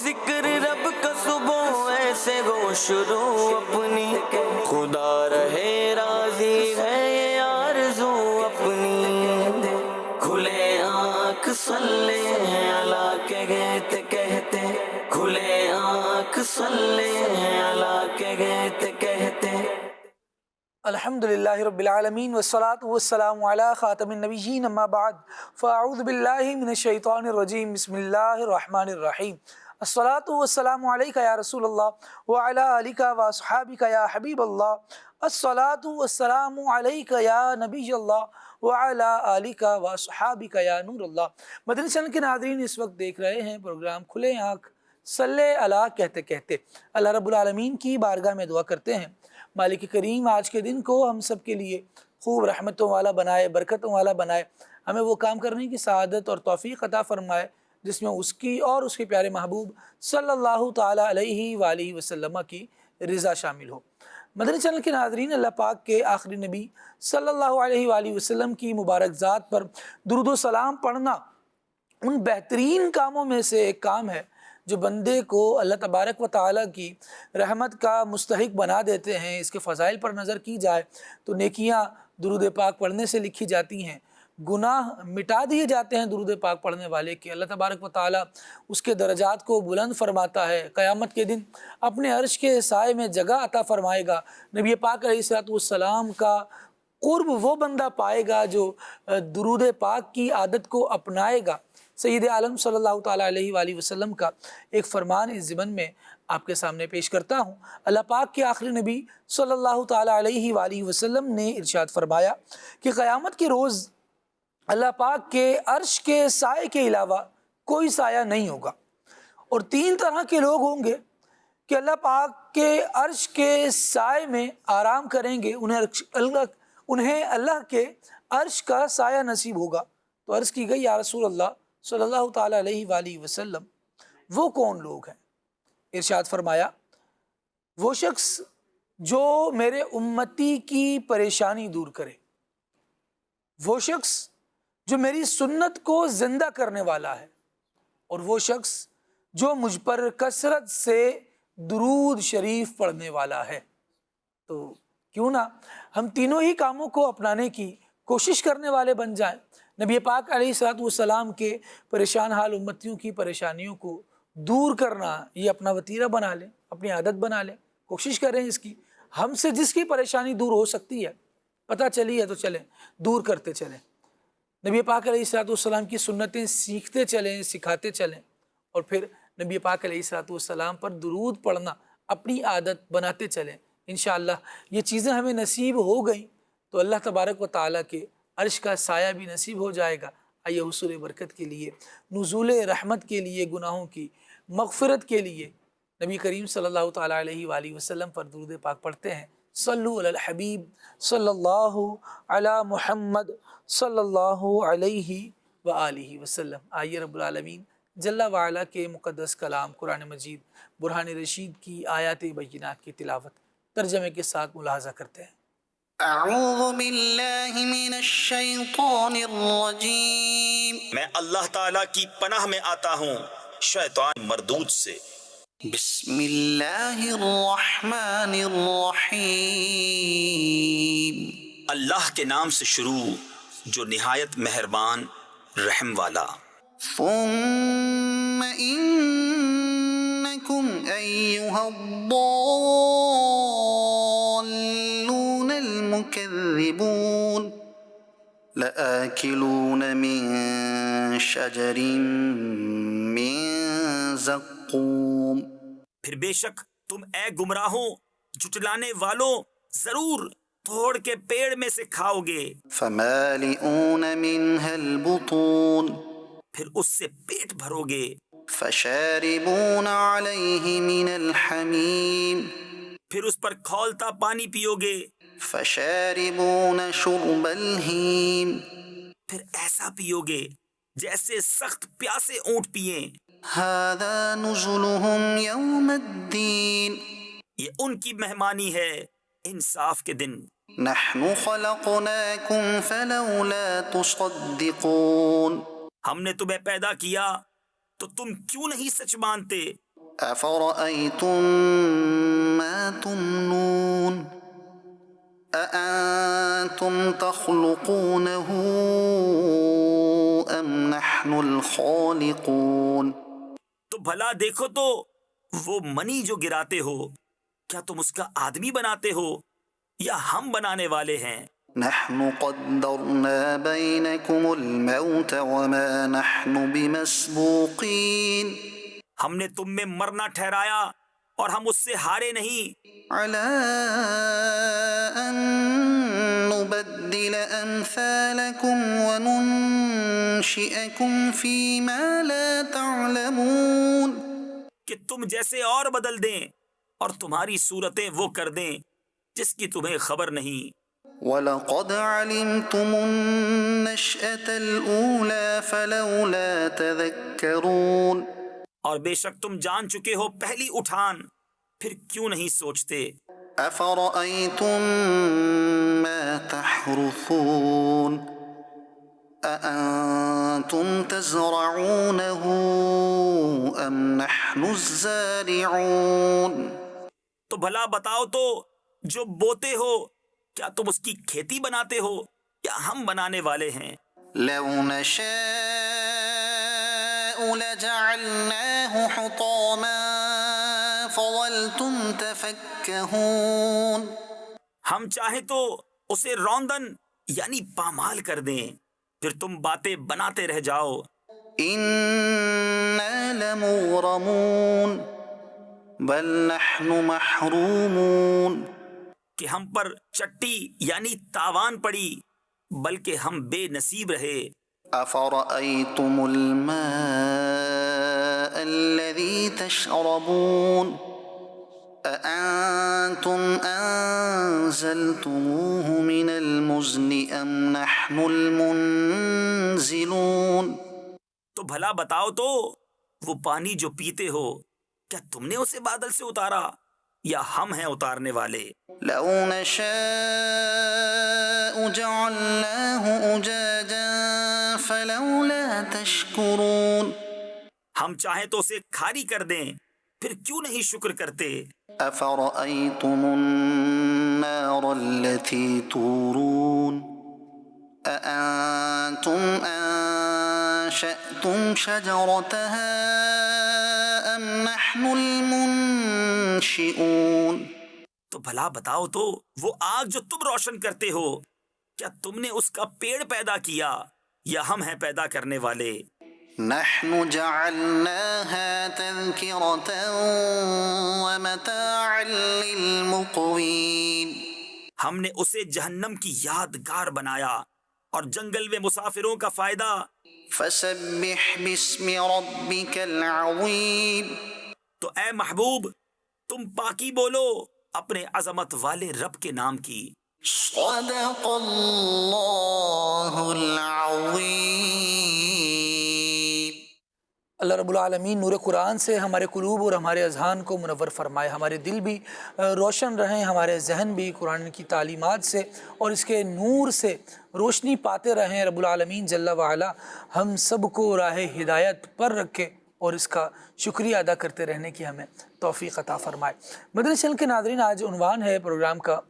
ذکر رب کا صبح ایسے گو شروع اپنی، خدا رہے راضی ہے یہ آرزو اپنی، کھلے آنکھ صلی اللہ کہتے کہتے، کھلے آنکھ صلی اللہ کہتے کہتے۔ الحمدللہ رب العالمین والصلاة والسلام علی خاتم النبیین اما بعد فاعوذ باللہ من الشیطان الرجیم بسم اللہ الرحمن الرحیم۔ الصلاة والسلام علیکہ یا رسول اللہ وعلی آلک واصحابک یا حبیب اللہ، الصلاة والسلام علیکہ یا نبی اللہ وعلی آلک واصحابک یا نور اللہ۔ مدنی چینل کے ناظرین اس وقت دیکھ رہے ہیں پروگرام کھلے آنکھ صلی اللہ کہتے کہتے۔ اللہ رب العالمین کی بارگاہ میں دعا کرتے ہیں مالک کریم آج کے دن کو ہم سب کے لیے خوب رحمتوں والا بنائے، برکتوں والا بنائے، ہمیں وہ کام کرنے کی سعادت اور توفیق عطا فرمائے جس میں اس کی اور اس کے پیارے محبوب صلی اللہ تعالیٰ علیہ وآلہ وسلم کی رضا شامل ہو۔ مدنی چینل کے ناظرین، اللہ پاک کے آخری نبی صلی اللہ علیہ وآلہ وسلم کی مبارک ذات پر درود و سلام پڑھنا ان بہترین کاموں میں سے ایک کام ہے جو بندے کو اللہ تبارک و تعالیٰ کی رحمت کا مستحق بنا دیتے ہیں۔ اس کے فضائل پر نظر کی جائے تو نیکیاں درود پاک پڑھنے سے لکھی جاتی ہیں، گناہ مٹا دیے جاتے ہیں درود پاک پڑھنے والے کے۔ اللہ تبارک و تعالیٰ اس کے درجات کو بلند فرماتا ہے، قیامت کے دن اپنے عرش کے سائے میں جگہ عطا فرمائے گا۔ نبی پاک علیہ السلام کا قرب وہ بندہ پائے گا جو درود پاک کی عادت کو اپنائے گا۔ سید عالم صلی اللہ تعالیٰ علیہ وآلہ وسلم کا ایک فرمان اس ضمن میں آپ کے سامنے پیش کرتا ہوں۔ اللہ پاک کے آخری نبی صلی اللہ تعالیٰ علیہ وآلہ وسلم نے ارشاد فرمایا کہ قیامت کے روز اللہ پاک کے عرش کے سائے کے علاوہ کوئی سایہ نہیں ہوگا، اور تین طرح کے لوگ ہوں گے کہ اللہ پاک کے عرش کے سائے میں آرام کریں گے، انہیں اللہ کے عرش کا سایہ نصیب ہوگا۔ تو عرض کی گئی یا رسول اللہ صلی اللہ تعالیٰ علیہ وآلہ وسلم وہ کون لوگ ہیں؟ ارشاد فرمایا وہ شخص جو میرے امتی کی پریشانی دور کرے، وہ شخص جو میری سنت کو زندہ کرنے والا ہے، اور وہ شخص جو مجھ پر کثرت سے درود شریف پڑھنے والا ہے۔ تو کیوں نہ ہم تینوں ہی کاموں کو اپنانے کی کوشش کرنے والے بن جائیں۔ نبی پاک علیہ السلام کے پریشان حال امتیوں کی پریشانیوں کو دور کرنا یہ اپنا وتیرہ بنا لیں، اپنی عادت بنا لیں، کوشش کریں اس کی۔ ہم سے جس کی پریشانی دور ہو سکتی ہے، پتہ چلی ہے تو چلیں، دور کرتے چلیں۔ نبی پاک علیہ السلام کی سنتیں سیکھتے چلیں، سکھاتے چلیں، اور پھر نبی پاک علیہ السلام پر درود پڑھنا اپنی عادت بناتے چلیں۔ انشاءاللہ یہ چیزیں ہمیں نصیب ہو گئیں تو اللہ تبارک و تعالیٰ کے عرش کا سایہ بھی نصیب ہو جائے گا۔ آئیے حصول برکت کے لیے، نزول رحمت کے لیے، گناہوں کی مغفرت کے لیے نبی کریم صلی اللہ تعالیٰ علیہ وآلہ وسلم پر درود پاک پڑھتے ہیں۔ صلو علی الحبیب صلی اللہ علی محمد صلی اللہ علیہ وآلہ وسلم۔ آئیے رب العالمین جل وعلا کے مقدس کلام قرآن مجید برہان رشید کی آیات بینات کی تلاوت ترجمے کے ساتھ ملاحظہ کرتے ہیں۔ اعوذ باللہ من الشیطان الرجیم، میں اللہ تعالیٰ کی پناہ میں آتا ہوں شیطان مردود سے۔ بسم اللہ الرحمن الرحیم، اللہ کے نام سے شروع جو نہایت مہربان رحم والا۔ ثم انکم ایہا الضالون المکذبون لآکلون من شجر من زقوم، پھر بے شک تم اے گمراہوں جھٹلانے والوں ضرور توڑ کے پیڑ میں سے کھاؤ گے، فمالئون منها البطون، پھر اس سے پیٹ بھرو گے، فشاربون علیہ من الحمیم، پھر اس پر کھولتا پانی پیو گے، فشاربون شرب الہیم، پھر ایسا پیو گے جیسے سخت پیاسے اونٹ پیئیں۔ ھذا نزلہم یوم الدین، یہ ان کی مہمانی ہے انصاف کے دن۔ نحن خلقناکم فلولا تصدقون، ہم نے تمہیں پیدا کیا تو تم کیوں نہیں سچ مانتے؟ أفرأيتم ما تمنون أأنتم تخلقونه أم نحن الخالقون؟ تو بھلا دیکھو تو وہ منی جو گراتے ہو، کیا تم اس کا آدمی بناتے ہو یا ہم بنانے والے ہیں؟ نحن قدرنا بينكم الموت وما نحن بمسبوقين ہم نے تم میں مرنا ٹھہرایا اور ہم اس سے ہارے نہیں، على أن نبدل أمثالكم وننشئكم فيما لا تعلمون. کہ تم جیسے اور بدل دیں اور تمہاری صورتیں وہ کر دیں جس کی تمہیں خبر نہیں. وَلَقَدْ عَلِمْتُمُ النَّشْأَةَ الْأُولَى فَلَوْلَا تَذَكَّرُونَ. اور بے شک تم جان چکے ہو پہلی اٹھان، پھر کیوں نہیں سوچتے؟ أَفَرَأَيْتُم مَّا تَحْرُثُونَ أَأَنتُمْ تَزْرَعُونَهُ أَمْ نَحْنُ الزَّارِعُونَ. تو بھلا بتاؤ تو جو بوتے ہو کیا تم اس کی کھیتی بناتے ہو یا ہم بنانے والے ہیں؟ لو نشاء لجعلناه حطاما فظلتم تفكهون. ہم چاہیں تو اسے روندن یعنی پامال کر دیں، پھر تم باتیں بناتے رہ جاؤ. إنا لمغرمون بل نحن محرومون. کہ ہم پر چٹی یعنی تاوان پڑی، بلکہ ہم بے نصیب رہے. أفرأيتم الماء الذي تشربون أأنتم أنزلتموه من المزن أم نحن المنزلون. تو بھلا بتاؤ تو وہ پانی جو پیتے ہو کیا تم نے اسے بادل سے اتارا یا ہم ہیں اتارنے والے؟ لو نشاء جعلناه أجاجا فلولا تشكرون. ہم چاہیں تو اسے کھاری کر دیں، پھر کیوں نہیں شکر کرتے؟ أفرأيتم النار التي تورون أأنتم أنشأتم شجرتها أم نحن المنشئون. تو بھلا بتاؤ تو وہ آگ جو تم روشن کرتے ہو کیا تم نے اس کا پیڑ پیدا کیا یا ہم ہیں پیدا کرنے والے؟ نحن جعلناها تذكرة ومتاعا للمقوين. ہم نے اسے جہنم کی یادگار بنایا اور جنگل میں مسافروں کا فائدہ. فسبح باسم ربك العظيم. تو اے محبوب تم پاکی بولو اپنے عظمت والے رب کے نام کی. صدق اللہ العظیم. اللہ رب العالمین نور قرآن سے ہمارے قلوب اور ہمارے اذہان کو منور فرمائے، ہمارے دل بھی روشن رہیں، ہمارے ذہن بھی قرآن کی تعلیمات سے اور اس کے نور سے روشنی پاتے رہیں. رب العالمین جل وعلا ہم سب کو راہ ہدایت پر رکھے اور اس کا شکریہ ادا کرتے رہنے کی ہمیں توفیق عطا فرمائے. مدنی چینل کے ناظرین، آج عنوان ہے پروگرام کا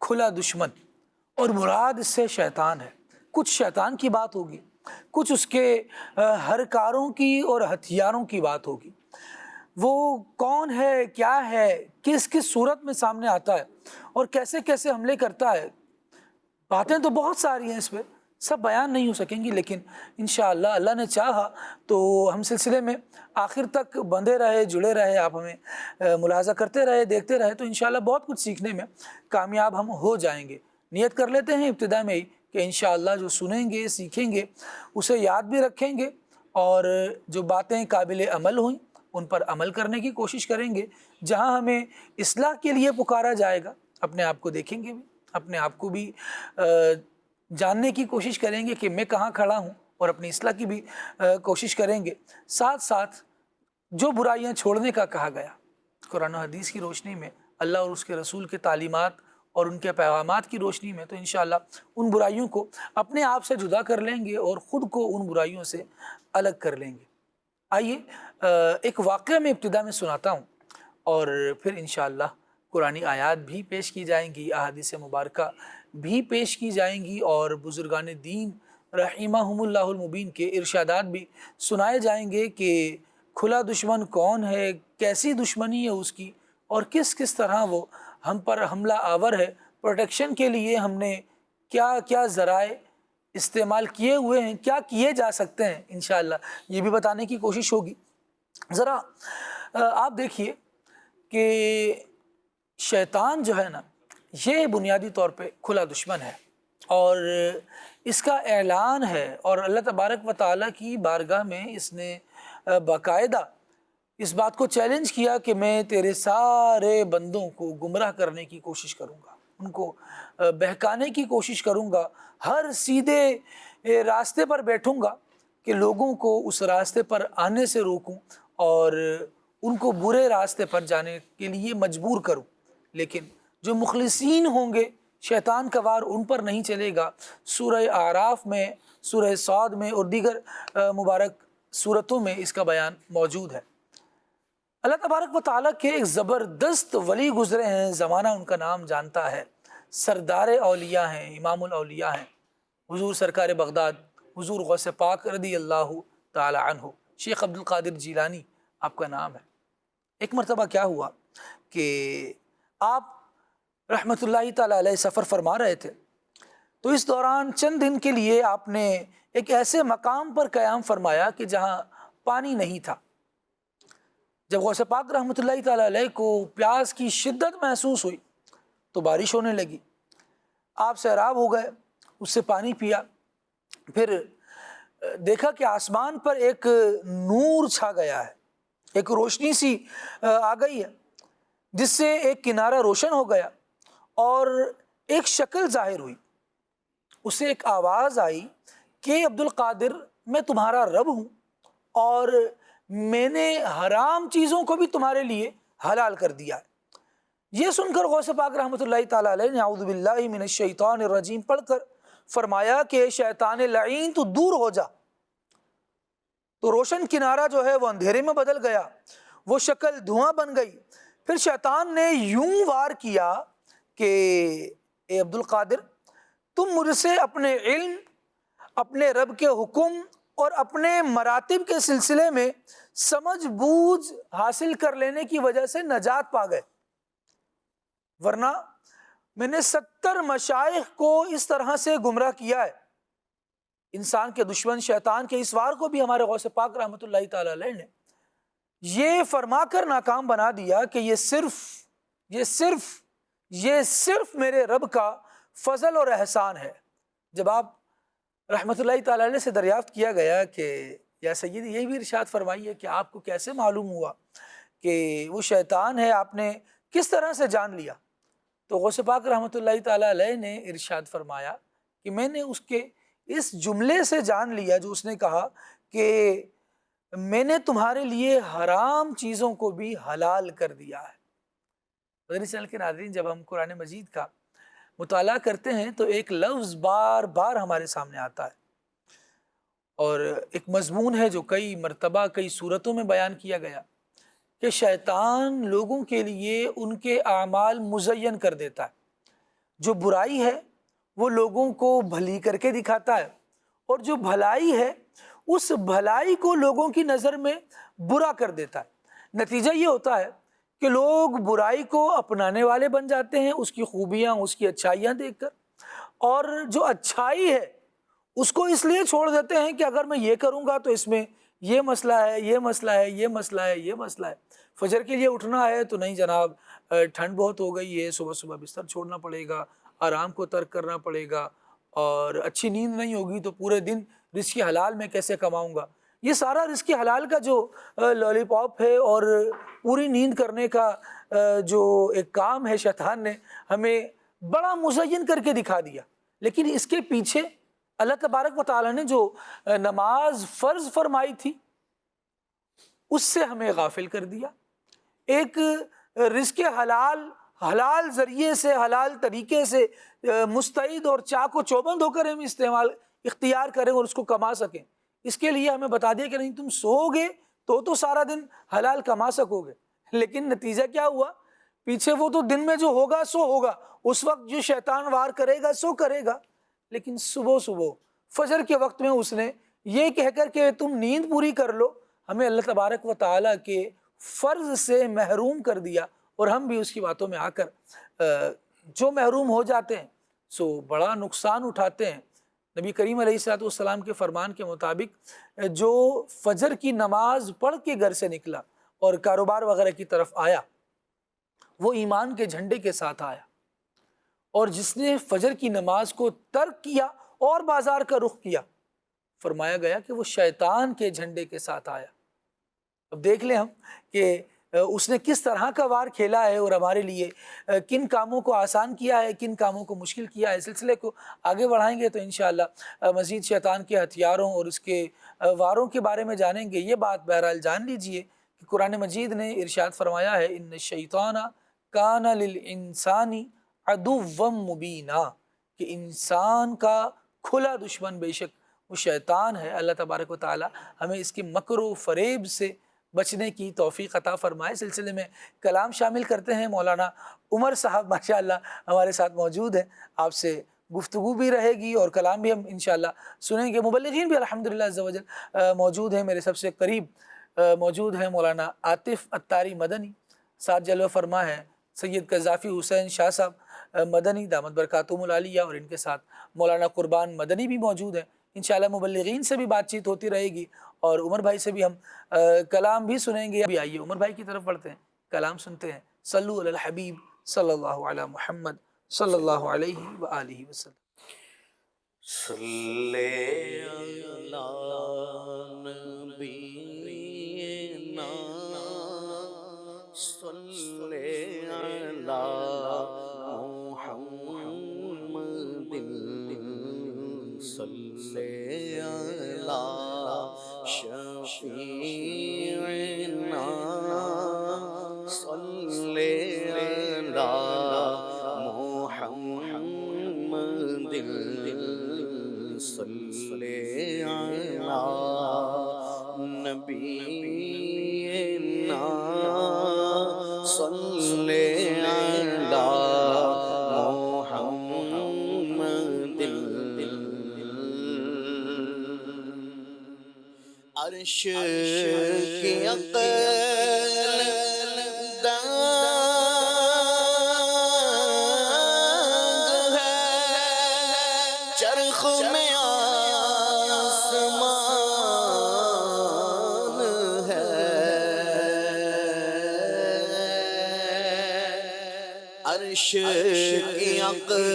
کھلا دشمن، اور مراد اس سے شیطان ہے. کچھ شیطان کی بات ہوگی، کچھ اس کے ہرکاروں کی اور ہتھیاروں کی بات ہوگی. وہ کون ہے، کیا ہے، کس کس صورت میں سامنے آتا ہے اور کیسے کیسے حملے کرتا ہے. باتیں تو بہت ساری ہیں، اس پہ سب بیان نہیں ہو سکیں گی، لیکن انشاءاللہ اللہ نے چاہا تو ہم سلسلے میں آخر تک بندھے رہے، جڑے رہے، آپ ہمیں ملاحظہ کرتے رہے، دیکھتے رہے تو انشاءاللہ بہت کچھ سیکھنے میں کامیاب ہم ہو جائیں گے. نیت کر لیتے ہیں ابتدا میں ہی کہ انشاءاللہ جو سنیں گے، سیکھیں گے، اسے یاد بھی رکھیں گے اور جو باتیں قابل عمل ہوئیں ان پر عمل کرنے کی کوشش کریں گے. جہاں ہمیں اصلاح کے لیے پکارا جائے گا اپنے آپ کو دیکھیں گے بھی، اپنے آپ کو بھی جاننے کی کوشش کریں گے کہ میں کہاں کھڑا ہوں اور اپنی اصلاح کی بھی کوشش کریں گے. ساتھ ساتھ جو برائیاں چھوڑنے کا کہا گیا قرآن و حدیث کی روشنی میں، اللہ اور اس کے رسول کے تعلیمات اور ان کے پیغامات کی روشنی میں، تو انشاءاللہ ان برائیوں کو اپنے آپ سے جدا کر لیں گے اور خود کو ان برائیوں سے الگ کر لیں گے. آئیے ایک واقعہ میں ابتدا میں سناتا ہوں اور پھر انشاءاللہ قرآنی آیات بھی پیش کی جائیں گی، احادیث مبارکہ بھی پیش کی جائیں گی اور بزرگان دین رحمہم اللہ المبین کے ارشادات بھی سنائے جائیں گے کہ کھلا دشمن کون ہے، کیسی دشمنی ہے اس کی، اور کس کس طرح وہ ہم پر حملہ آور ہے۔ پروٹیکشن کے لیے ہم نے کیا کیا ذرائع استعمال کیے ہوئے ہیں، کیا کیے جا سکتے ہیں، انشاءاللہ یہ بھی بتانے کی کوشش ہوگی۔ ذرا آپ دیکھیے کہ شیطان جو ہے نا، یہ بنیادی طور پہ کھلا دشمن ہے اور اس کا اعلان ہے، اور اللہ تبارک و تعالیٰ کی بارگاہ میں اس نے باقاعدہ اس بات کو چیلنج کیا کہ میں تیرے سارے بندوں کو گمراہ کرنے کی کوشش کروں گا، ان کو بہکانے کی کوشش کروں گا، ہر سیدھے راستے پر بیٹھوں گا کہ لوگوں کو اس راستے پر آنے سے روکوں اور ان کو برے راستے پر جانے کے لیے مجبور کروں۔ لیکن جو مخلصین ہوں گے، شیطان کا وار ان پر نہیں چلے گا۔ سورہ اعراف میں، سورہ صاد میں اور دیگر مبارک سورتوں میں اس کا بیان موجود ہے۔ اللہ تبارک و تعالیٰ کے ایک زبردست ولی گزرے ہیں، زمانہ ان کا نام جانتا ہے، سردار اولیاء ہیں، امام الاولیاء ہیں، حضور سرکار بغداد، حضور غوث پاک رضی اللہ تعالی عنہ، شیخ عبد القادر جیلانی آپ کا نام ہے۔ ایک مرتبہ کیا ہوا کہ آپ رحمۃ اللہ تعالی علیہ سفر فرما رہے تھے، تو اس دوران چند دن کے لیے آپ نے ایک ایسے مقام پر قیام فرمایا کہ جہاں پانی نہیں تھا۔ جب غوث پاک رحمۃ اللہ تعالی علیہ کو پیاس کی شدت محسوس ہوئی تو بارش ہونے لگی، آپ سیراب ہو گئے، اس سے پانی پیا، پھر دیکھا کہ آسمان پر ایک نور چھا گیا ہے، ایک روشنی سی آ گئی ہے جس سے ایک کنارہ روشن ہو گیا اور ایک شکل ظاہر ہوئی۔ اس سے ایک آواز آئی کہ عبد القادر میں تمہارا رب ہوں اور میں نے حرام چیزوں کو بھی تمہارے لیے حلال کر دیا ہے۔ یہ سن کر غوث پاک رحمۃ اللہ تعالی علیہ نے اعوذ باللہ من الشیطان الرجیم پڑھ کر فرمایا کہ شیطان لعین تو دور ہو جا۔ تو روشن کنارہ جو ہے وہ اندھیرے میں بدل گیا، وہ شکل دھواں بن گئی۔ پھر شیطان نے یوں وار کیا کہ اے عبد القادر، تم مجھ سے اپنے علم، اپنے رب کے حکم اور اپنے مراتب کے سلسلے میں سمجھ بوجھ حاصل کر لینے کی وجہ سے نجات پا گئے، ورنہ میں نے 70 مشائخ کو اس طرح سے گمراہ کیا ہے۔ انسان کے دشمن شیطان کے اس وار کو بھی ہمارے غوث پاک رحمۃ اللہ تعالی علیہ نے یہ فرما کر ناکام بنا دیا کہ یہ صرف میرے رب کا فضل اور احسان ہے۔ جب آپ رحمۃ اللہ تعالی علیہ سے دریافت کیا گیا کہ یا سیدی یہ بھی ارشاد فرمائیے کہ آپ کو کیسے معلوم ہوا کہ وہ شیطان ہے، آپ نے کس طرح سے جان لیا؟ تو غوث پاک رحمۃ اللہ تعالی علیہ نے ارشاد فرمایا کہ میں نے اس کے اس جملے سے جان لیا جو اس نے کہا کہ میں نے تمہارے لیے حرام چیزوں کو بھی حلال کر دیا ہے۔ مدنی چینل کے ناظرین، جب ہم قرآن مجید کا مطالعہ کرتے ہیں تو ایک لفظ بار بار ہمارے سامنے آتا ہے اور ایک مضمون ہے جو کئی مرتبہ کئی صورتوں میں بیان کیا گیا کہ شیطان لوگوں کے لیے ان کے اعمال مزین کر دیتا ہے۔ جو برائی ہے وہ لوگوں کو بھلی کر کے دکھاتا ہے، اور جو بھلائی ہے اس بھلائی کو لوگوں کی نظر میں برا کر دیتا ہے۔ نتیجہ یہ ہوتا ہے کہ لوگ برائی کو اپنانے والے بن جاتے ہیں، اس کی خوبیاں، اس کی اچھائیاں دیکھ کر، اور جو اچھائی ہے اس کو اس لیے چھوڑ دیتے ہیں کہ اگر میں یہ کروں گا تو اس میں یہ مسئلہ ہے، یہ مسئلہ ہے، یہ مسئلہ ہے، یہ مسئلہ ہے۔ فجر کے لیے اٹھنا ہے تو نہیں جناب، ٹھنڈ بہت ہو گئی ہے، صبح صبح بستر چھوڑنا پڑے گا، آرام کو ترک کرنا پڑے گا، اور اچھی نیند نہیں ہوگی تو پورے دن رزق حلال میں کیسے کماؤں گا۔ یہ سارا رزق حلال کا جو لالی پاپ ہے اور پوری نیند کرنے کا جو ایک کام ہے، شیطان نے ہمیں بڑا مزین کر کے دکھا دیا۔ لیکن اس کے پیچھے اللہ تبارک و تعالیٰ نے جو نماز فرض فرمائی تھی اس سے ہمیں غافل کر دیا۔ ایک رزق حلال ذریعے سے، حلال طریقے سے مستعد اور چاق و چوبند ہو کر ہم اختیار کریں اور اس کو کما سکیں، اس کے لیے ہمیں بتا دیا کہ نہیں، تم سو گے تو سارا دن حلال کما سکو گے، لیکن نتیجہ کیا ہوا؟ پیچھے وہ تو دن میں جو ہوگا سو ہوگا، اس وقت جو شیطان وار کرے گا سو کرے گا، لیکن صبح فجر کے وقت میں اس نے یہ کہہ کر کہ تم نیند پوری کر لو، ہمیں اللہ تبارک و تعالیٰ کے فرض سے محروم کر دیا، اور ہم بھی اس کی باتوں میں آ کر جو محروم ہو جاتے ہیں سو بڑا نقصان اٹھاتے ہیں۔ نبی کریم علیہ الصلوۃ والسلام کے فرمان کے مطابق جو فجر کی نماز پڑھ کے گھر سے نکلا اور کاروبار وغیرہ کی طرف آیا، وہ ایمان کے جھنڈے کے ساتھ آیا، اور جس نے فجر کی نماز کو ترک کیا اور بازار کا رخ کیا، فرمایا گیا کہ وہ شیطان کے جھنڈے کے ساتھ آیا۔ اب دیکھ لیں ہم کہ اس نے کس طرح کا وار کھیلا ہے اور ہمارے لیے کن کاموں کو آسان کیا ہے، کن کاموں کو مشکل کیا ہے۔ سلسلے کو آگے بڑھائیں گے تو انشاءاللہ مزید شیطان کے ہتھیاروں اور اس کے واروں کے بارے میں جانیں گے۔ یہ بات بہرحال جان لیجئے کہ قرآن مجید نے ارشاد فرمایا ہے ان الشیطان کان للانسان عدوا مبینا، کہ انسان کا کھلا دشمن بے شک وہ شیطان ہے۔ اللہ تبارک و تعالی ہمیں اس کے مکر و فریب سے بچنے کی توفیق عطا فرمائے۔ سلسلے میں کلام شامل کرتے ہیں، مولانا عمر صاحب ماشاءاللہ ہمارے ساتھ موجود ہیں، آپ سے گفتگو بھی رہے گی اور کلام بھی ہم انشاءاللہ سنیں گے۔ مبلغین بھی الحمدللہ عز و جل موجود ہیں، میرے سب سے قریب موجود ہیں مولانا عاطف اتاری مدنی، ساتھ جلوہ فرما ہے سید قذافی حسین شاہ صاحب مدنی دامت برکاتہم العالیہ، اور ان کے ساتھ مولانا قربان مدنی بھی موجود ہیں۔ انشاءاللہ مبلغین سے بھی بات چیت ہوتی رہے گی اور عمر بھائی سے بھی ہم کلام بھی سنیں گے۔ ابھی آئیے عمر بھائی کی طرف بڑھتے ہیں، کلام سنتے ہیں۔ صلو علی الحبیب صلی اللہ علی محمد صلی اللہ علیہ وآلہ وسلم۔ صلی علی نبینا صلی علی محمد صلی علی شفیعنا صلی علی محمد صلی علی نبینا صلی علی محمد۔ عرش کی عقل دانگ ہے، چرخ میں آسمان ہے، عرش کی عقل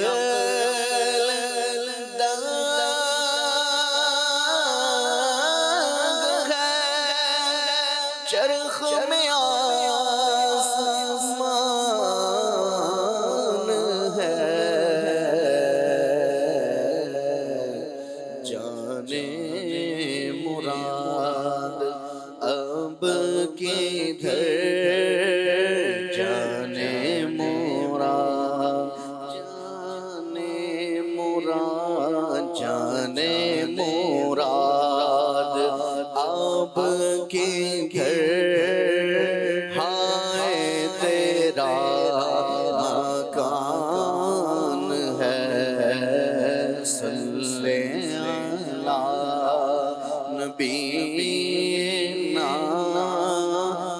چرخ میں آسمان ہے، جانے مراد اب کدھر، جانے مراد، جانے مراد، جانے مراد اب کدھر، ہائے تیرا مکان ہے، صلی علی نبینا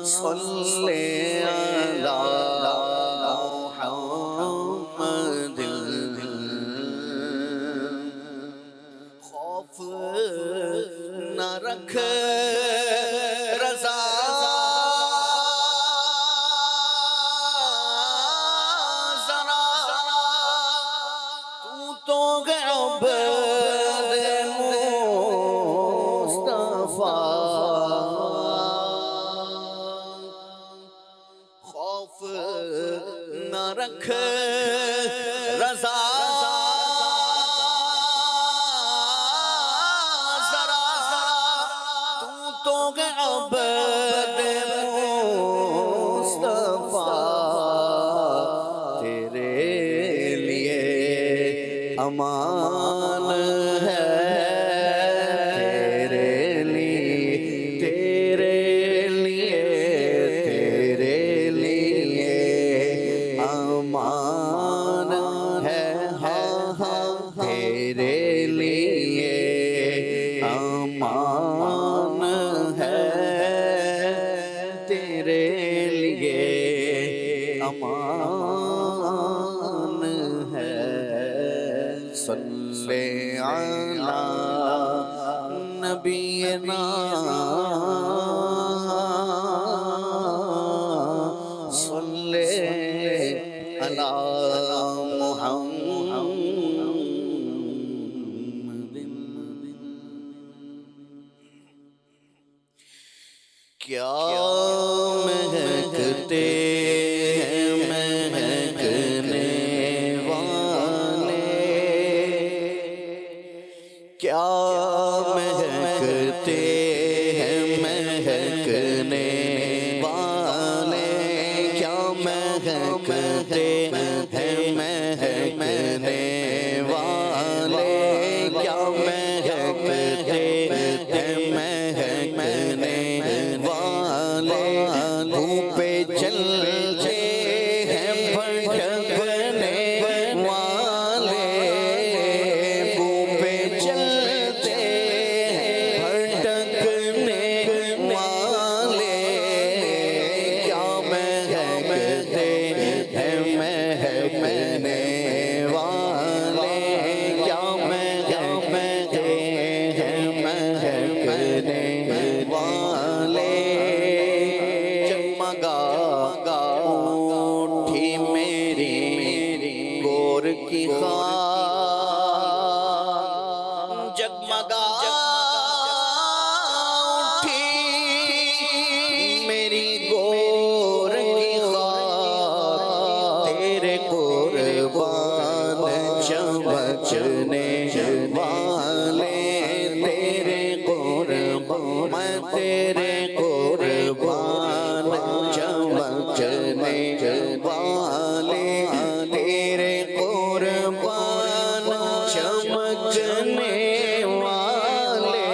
صلی علی محمد۔ خوف نہ رکھ رضا ذرا، تو عبد مصطفیٰ، خوف نہ رکھ رضا ذرا، تو عبد مصطفیٰ، تیرے لیے امان ہے، تیرے لیے، تیرے لیے امان ہے صلی علی نبینا صلی علی کیا مہکتے ہیں مہکنے والے کیا مہکتے ہیں مہکنے والے کیا مہکتے ہیں مہکنے والے کیا مہکتے ہیں مہکنے پہ چلتے ہیں بھٹکنے والے پہ چلتے ہیں بھٹکنے والے کیا مہکتے ہیں مہکنے والے کیا مہکتے ہیں مہکنے والے اٹھی میری گور کی خواہ جگمگا اٹھی میری گور کی خواہ تیرے قربان چمکنے والے تیرے قربان میں تیرے قربان چمکنے والے تیرے قربان چمکنے والے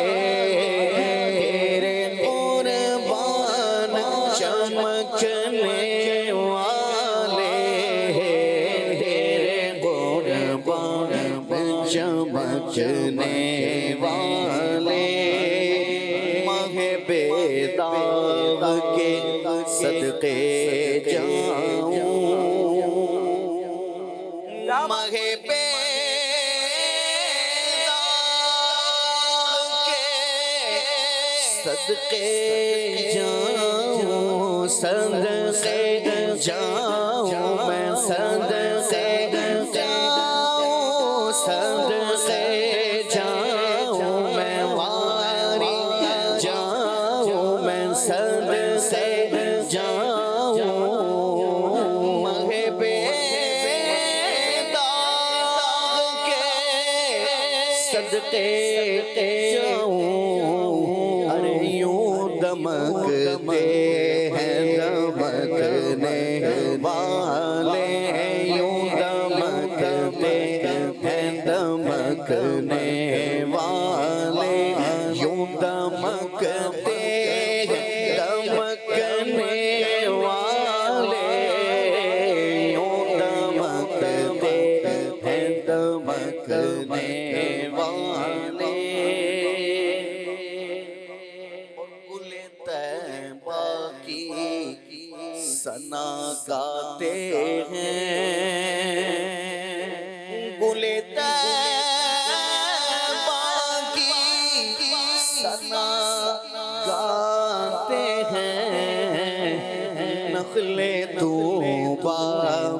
تیرے قربان چمکنے والے تیرے قربان چمکنے والے ماہ بیداغ کے صدقے جاؤں ماہ بیداغ کے صدقے جاؤں صدقے جاؤں میں صدقے جاؤں صدقے جاؤں میں واری جاؤں میں صدقے جاؤں ماہ بیداغ کے صدقے جاؤں ارے یوں دمکتے ہیں دمکنے والے یوں دمکتے ہیں دمکنے والے یوں دمکتے ہیں دمکنے والے یوں دمکتے ہیں دمکنے والے گل طیبہ کی ثنا گاتے ہیں گل طیبہ کی ثنا گاتے ہیں نخل طوبہ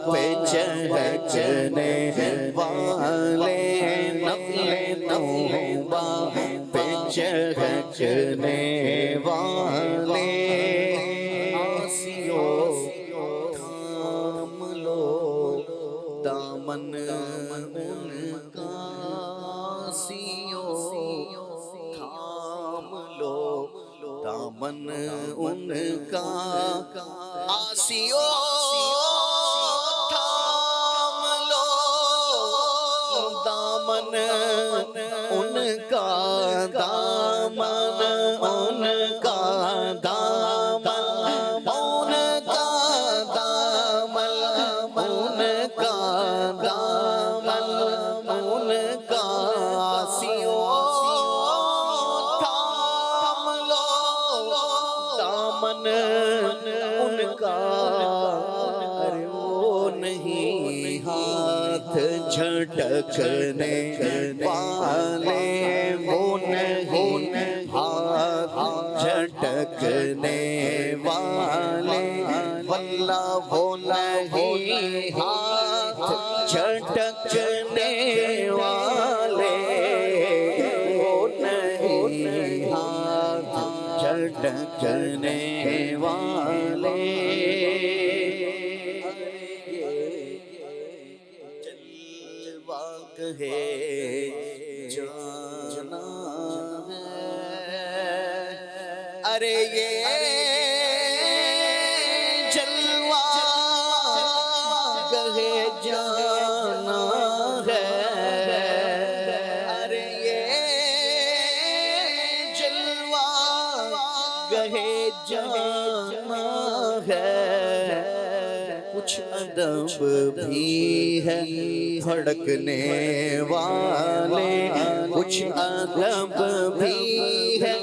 پہ چہچنے والے نخل طوبہ پہ چہچنے والے تھام لو دامن ان کا سیو تھام لو دامن ان کا آسیو تھام لو دامن ان کا دامن ان کا دامن ان کا دامن ان کا دامن ان کا آسیو تھام لو دامن جھٹکنے والے وہ نہیں، ہاتھ جھٹکنے والے واللہ وہ نہیں، ہاتھ جھٹکنے والے وہ نہیں، ہاتھ جھٹکنے والے ہے جانا ہے، ارے یہ جلوہ گہے جانا ہے، ارے یہ جلوہ گہے جانا ہے، کچھ ادب بھی ہے بھڑکنے والے، کچھ ادب بھی ہے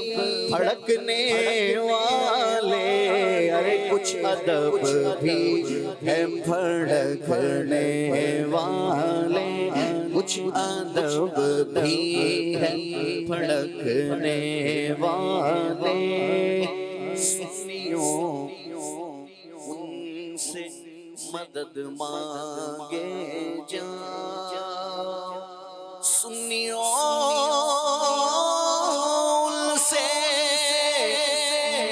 بھڑکنے والے، ارے کچھ ادب بھی ہے بھڑکنے والے، کچھ ادب بھی ہے بھڑکنے والے، سنیوں ان سے مدد مانگے جاؤ، سنیوں سے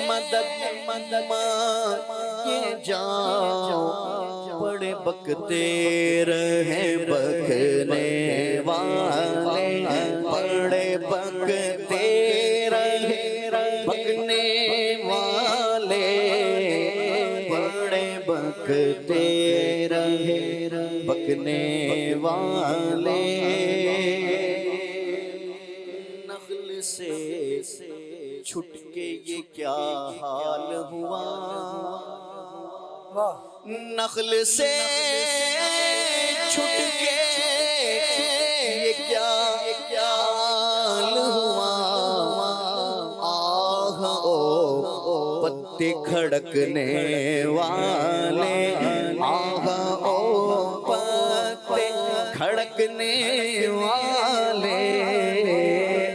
مدد مانگے جاؤ، بڑے بکتے رہے بکنے والے، بڑے بکتے رہے بکنے والے، بڑے بکتے رہے بکنے والے، نخل سے چھٹ کے یہ کیا حال ہوا، نخل سے چھٹ کے یہ کیا حال ہوا، آہ او پتے کھڑکنے والے، آہ او پتے کھڑکنے والے،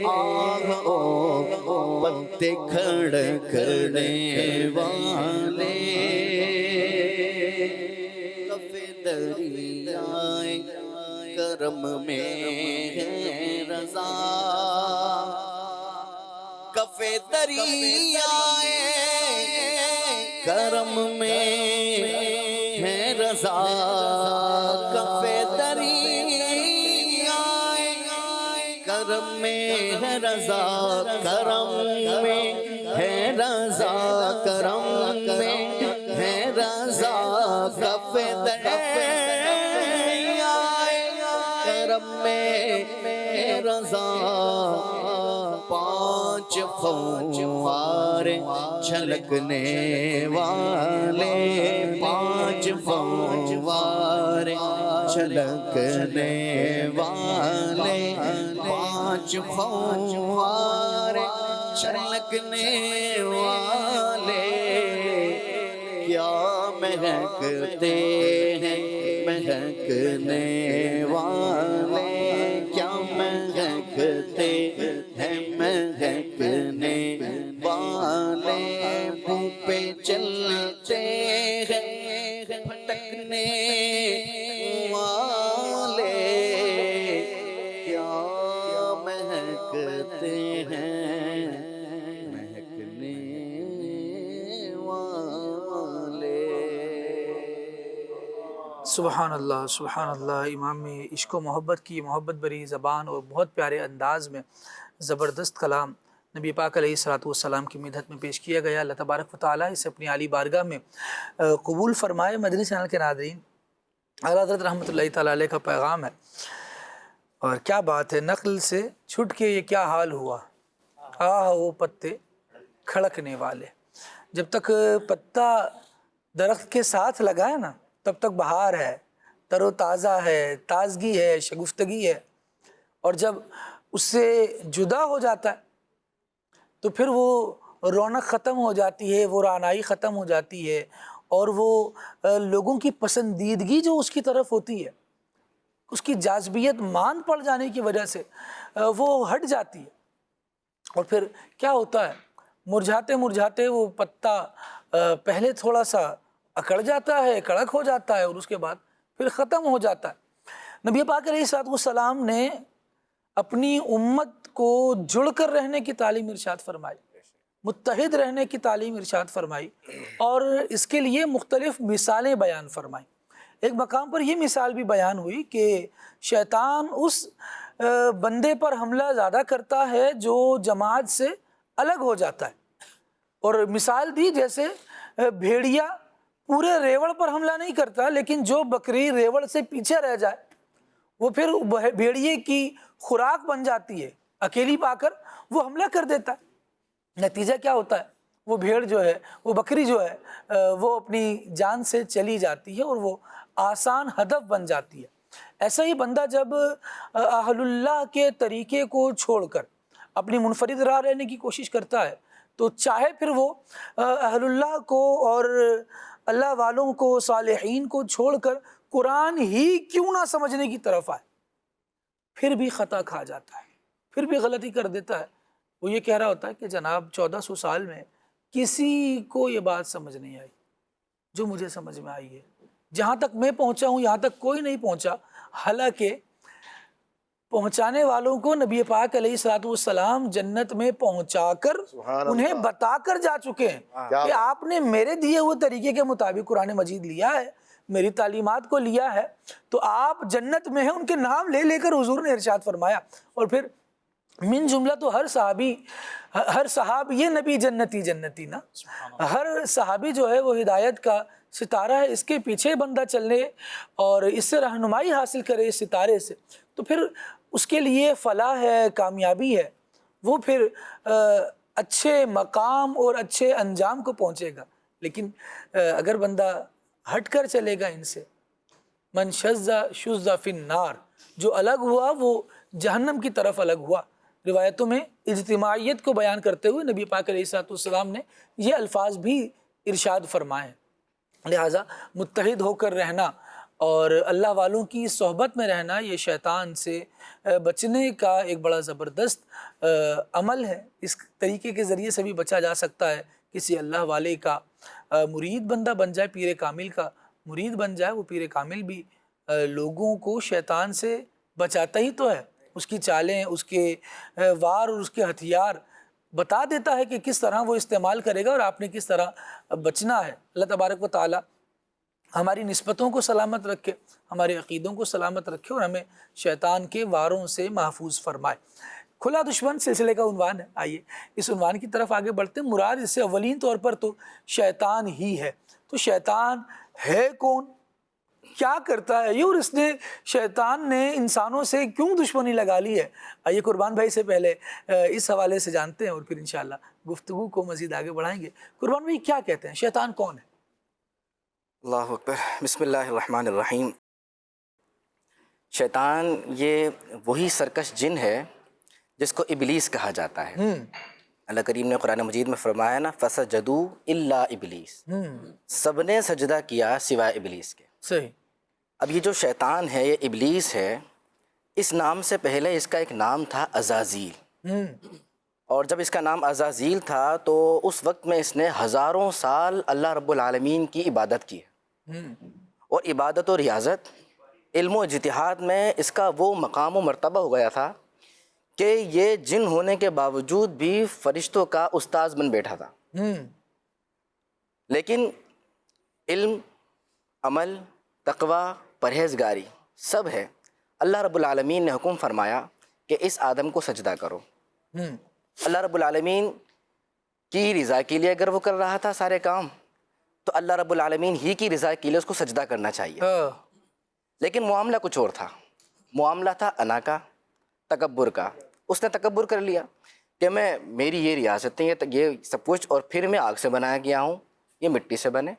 آہ او پتے کھڑکنے والے، کف دریائے کرم میں ہے رضا، کف دریائے کرم میں ہے رضا، کف دریائے کرم میں ہے رضا، کرم میں ہے رضا، کرم میں ہے رضا، کف دریائے کرم میں ہے رضا، پانچ فوارے چھلکنے والے، پانچ فوارے چھلکنے والے، پانچ فوارے چھلکنے والے، کیا مہکتے ہیں مہکنے والے، کیا مہکتے ہیں مہکنے والے، منہ پہ چلتے ہیں پھٹکنے والے، کیا مہکتے ہیں مہکنے والے۔ سبحان اللہ سبحان اللہ۔ امام میں عشق و محبت کی محبت بری زبان اور بہت پیارے انداز میں زبردست کلام نبی پاک علیہ الصلوۃ والسلام کی مدحت میں پیش کیا گیا۔ اللہ تبارک و تعالیٰ اسے اپنی عالی بارگاہ میں قبول فرمائے۔ مدنی چینل کے ناظرین، اعلیٰ حضرت رحمۃ اللہ تعالیٰ علیہ کا پیغام ہے، اور کیا بات ہے، نقل سے چھٹ کے یہ کیا حال ہوا، آہ وہ پتے کھڑکنے والے۔ جب تک پتا درخت کے ساتھ لگا ہے نا، تب تک بہار ہے، تر و تازہ ہے، تازگی ہے، شگفتگی ہے، اور جب اس سے جدا ہو جاتا ہے تو پھر وہ رونق ختم ہو جاتی ہے، وہ رعنائی ختم ہو جاتی ہے، اور وہ لوگوں کی پسندیدگی جو اس کی طرف ہوتی ہے، اس کی جاذبیت مان پڑ جانے کی وجہ سے وہ ہٹ جاتی ہے، اور پھر کیا ہوتا ہے، مرجھاتے مرجھاتے وہ پتا پہلے تھوڑا سا اکڑ جاتا ہے، کڑک ہو جاتا ہے، اور اس کے بعد پھر ختم ہو جاتا ہے۔ نبی پاک علیہ الصلوۃ والسلام نے اپنی امت کو جڑ کر رہنے کی تعلیم ارشاد فرمائی، متحد رہنے کی تعلیم ارشاد فرمائی، اور اس کے لیے مختلف مثالیں بیان فرمائیں۔ ایک مقام پر یہ مثال بھی بیان ہوئی کہ شیطان اس بندے پر حملہ زیادہ کرتا ہے جو جماعت سے الگ ہو جاتا ہے، اور مثال دی جیسے بھیڑیا پورے ریوڑ پر حملہ نہیں کرتا، لیکن جو بکری ریوڑ سے پیچھے رہ جائے وہ پھر بھیڑیے کی خوراک بن جاتی ہے، اکیلی پا کر وہ حملہ کر دیتا ہے۔ نتیجہ کیا ہوتا ہے، وہ بھیڑ جو ہے، وہ بکری جو ہے، وہ اپنی جان سے چلی جاتی ہے اور وہ آسان ہدف بن جاتی ہے۔ ایسا ہی بندہ جب اہل اللہ کے طریقے کو چھوڑ کر اپنی منفرد راہ رہنے کی کوشش کرتا ہے تو چاہے پھر وہ اہل اللہ کو اور اللہ والوں کو، صالحین کو چھوڑ کر قرآن ہی کیوں نہ سمجھنے کی طرف آئے، پھر بھی خطا کھا جاتا ہے، پھر بھی غلطی کر دیتا ہے۔ وہ یہ کہہ رہا ہوتا ہے کہ جناب 1400 سال میں کسی کو یہ بات سمجھ نہیں آئی جو مجھے سمجھ میں آئی ہے، جہاں تک میں پہنچا ہوں یہاں تک کوئی نہیں پہنچا، حالانکہ پہنچانے والوں کو نبی پاک علیہ الصلوۃ والسلام جنت میں پہنچا کر انہیں بتا کر جا چکے ہیں کہ آپ نے میرے دیے ہوئے طریقے کے مطابق قرآن مجید لیا ہے، میری تعلیمات کو لیا ہے، تو آپ جنت میں ہیں۔ ان کے نام لے لے کر حضور نے ارشاد فرمایا، اور پھر من جملہ تو ہر صحابی یہ نبی جنتی جنتی نا، ہر صحابی جو ہے وہ ہدایت کا ستارہ ہے، اس کے پیچھے بندہ چلنے اور اس سے رہنمائی حاصل کرے اس ستارے سے، تو پھر اس کے لیے فلاح ہے، کامیابی ہے، وہ پھر اچھے مقام اور اچھے انجام کو پہنچے گا۔ لیکن اگر بندہ ہٹ کر چلے گا ان سے، من شذ فی النار، جو الگ ہوا وہ جہنم کی طرف الگ ہوا۔ روایتوں میں اجتماعیت کو بیان کرتے ہوئے نبی پاک علیہ الصلوۃ والسلام نے یہ الفاظ بھی ارشاد فرمائے ہیں۔ لہٰذا متحد ہو کر رہنا اور اللہ والوں کی صحبت میں رہنا یہ شیطان سے بچنے کا ایک بڑا زبردست عمل ہے۔ اس طریقے کے ذریعے سے بھی بچا جا سکتا ہے۔ کسی اللہ والے کا مرید بندہ بن جائے، پیر کامل کا مرید بن جائے، وہ پیر کامل بھی لوگوں کو شیطان سے بچاتا ہی تو ہے، اس کی چالیں، اس کے وار اور اس کے ہتھیار بتا دیتا ہے کہ کس طرح وہ استعمال کرے گا اور آپ نے کس طرح بچنا ہے۔ اللہ تبارک و تعالی ہماری نسبتوں کو سلامت رکھے، ہمارے عقیدوں کو سلامت رکھے اور ہمیں شیطان کے واروں سے محفوظ فرمائے۔ کھلا دشمن سلسلے کا عنوان ہے، آئیے اس عنوان کی طرف آگے بڑھتے ہیں۔ مراد اس سے اولین طور پر تو شیطان ہی ہے۔ تو شیطان ہے کون، کیا کرتا ہے یہ، اور اس نے شیطان نے انسانوں سے کیوں دشمنی لگا لی ہے، آئیے قربان بھائی سے پہلے اس حوالے سے جانتے ہیں اور پھر انشاءاللہ گفتگو کو مزید آگے بڑھائیں گے۔ قربان بھائی کیا کہتے ہیں، شیطان کون ہے؟ اللہ اکبر، بسم اللہ الرحمن الرحیم۔ شیطان یہ وہی سرکش جن ہے جس کو ابلیس کہا جاتا ہے۔ اللہ کریم نے قرآن مجید میں فرمایا نا، فَسَجَدُوا إِلَّا إِبْلِيسَ، سب نے سجدہ کیا سوائے ابلیس کے۔ صحیح۔ اب یہ جو شیطان ہے، یہ ابلیس ہے، اس نام سے پہلے اس کا ایک نام تھا عزازیل، اور جب اس کا نام عزازیل تھا تو اس وقت میں اس نے ہزاروں سال اللہ رب العالمین کی عبادت کی ہے، اور عبادت و ریاضت، علم و اجتہاد میں اس کا وہ مقام و مرتبہ ہو گیا تھا کہ یہ جن ہونے کے باوجود بھی فرشتوں کا استاذ بن بیٹھا تھا۔ لیکن علم، عمل، تقوی، پرہیزگاری سب ہے۔ اللہ رب العالمین نے حکم فرمایا کہ اس آدم کو سجدہ کرو۔ اللہ رب العالمین کی رضا کے لیے اگر وہ کر رہا تھا سارے کام تو اللہ رب العالمین ہی کی رضا کے لیے اس کو سجدہ کرنا چاہیے، لیکن معاملہ کچھ اور تھا۔ معاملہ تھا انا کا، تکبر کا۔ اس نے تکبر کر لیا کہ میری یہ ریاستیں، یہ سب کچھ، اور پھر میں آگ سے بنایا گیا ہوں، یہ مٹی سے بنے،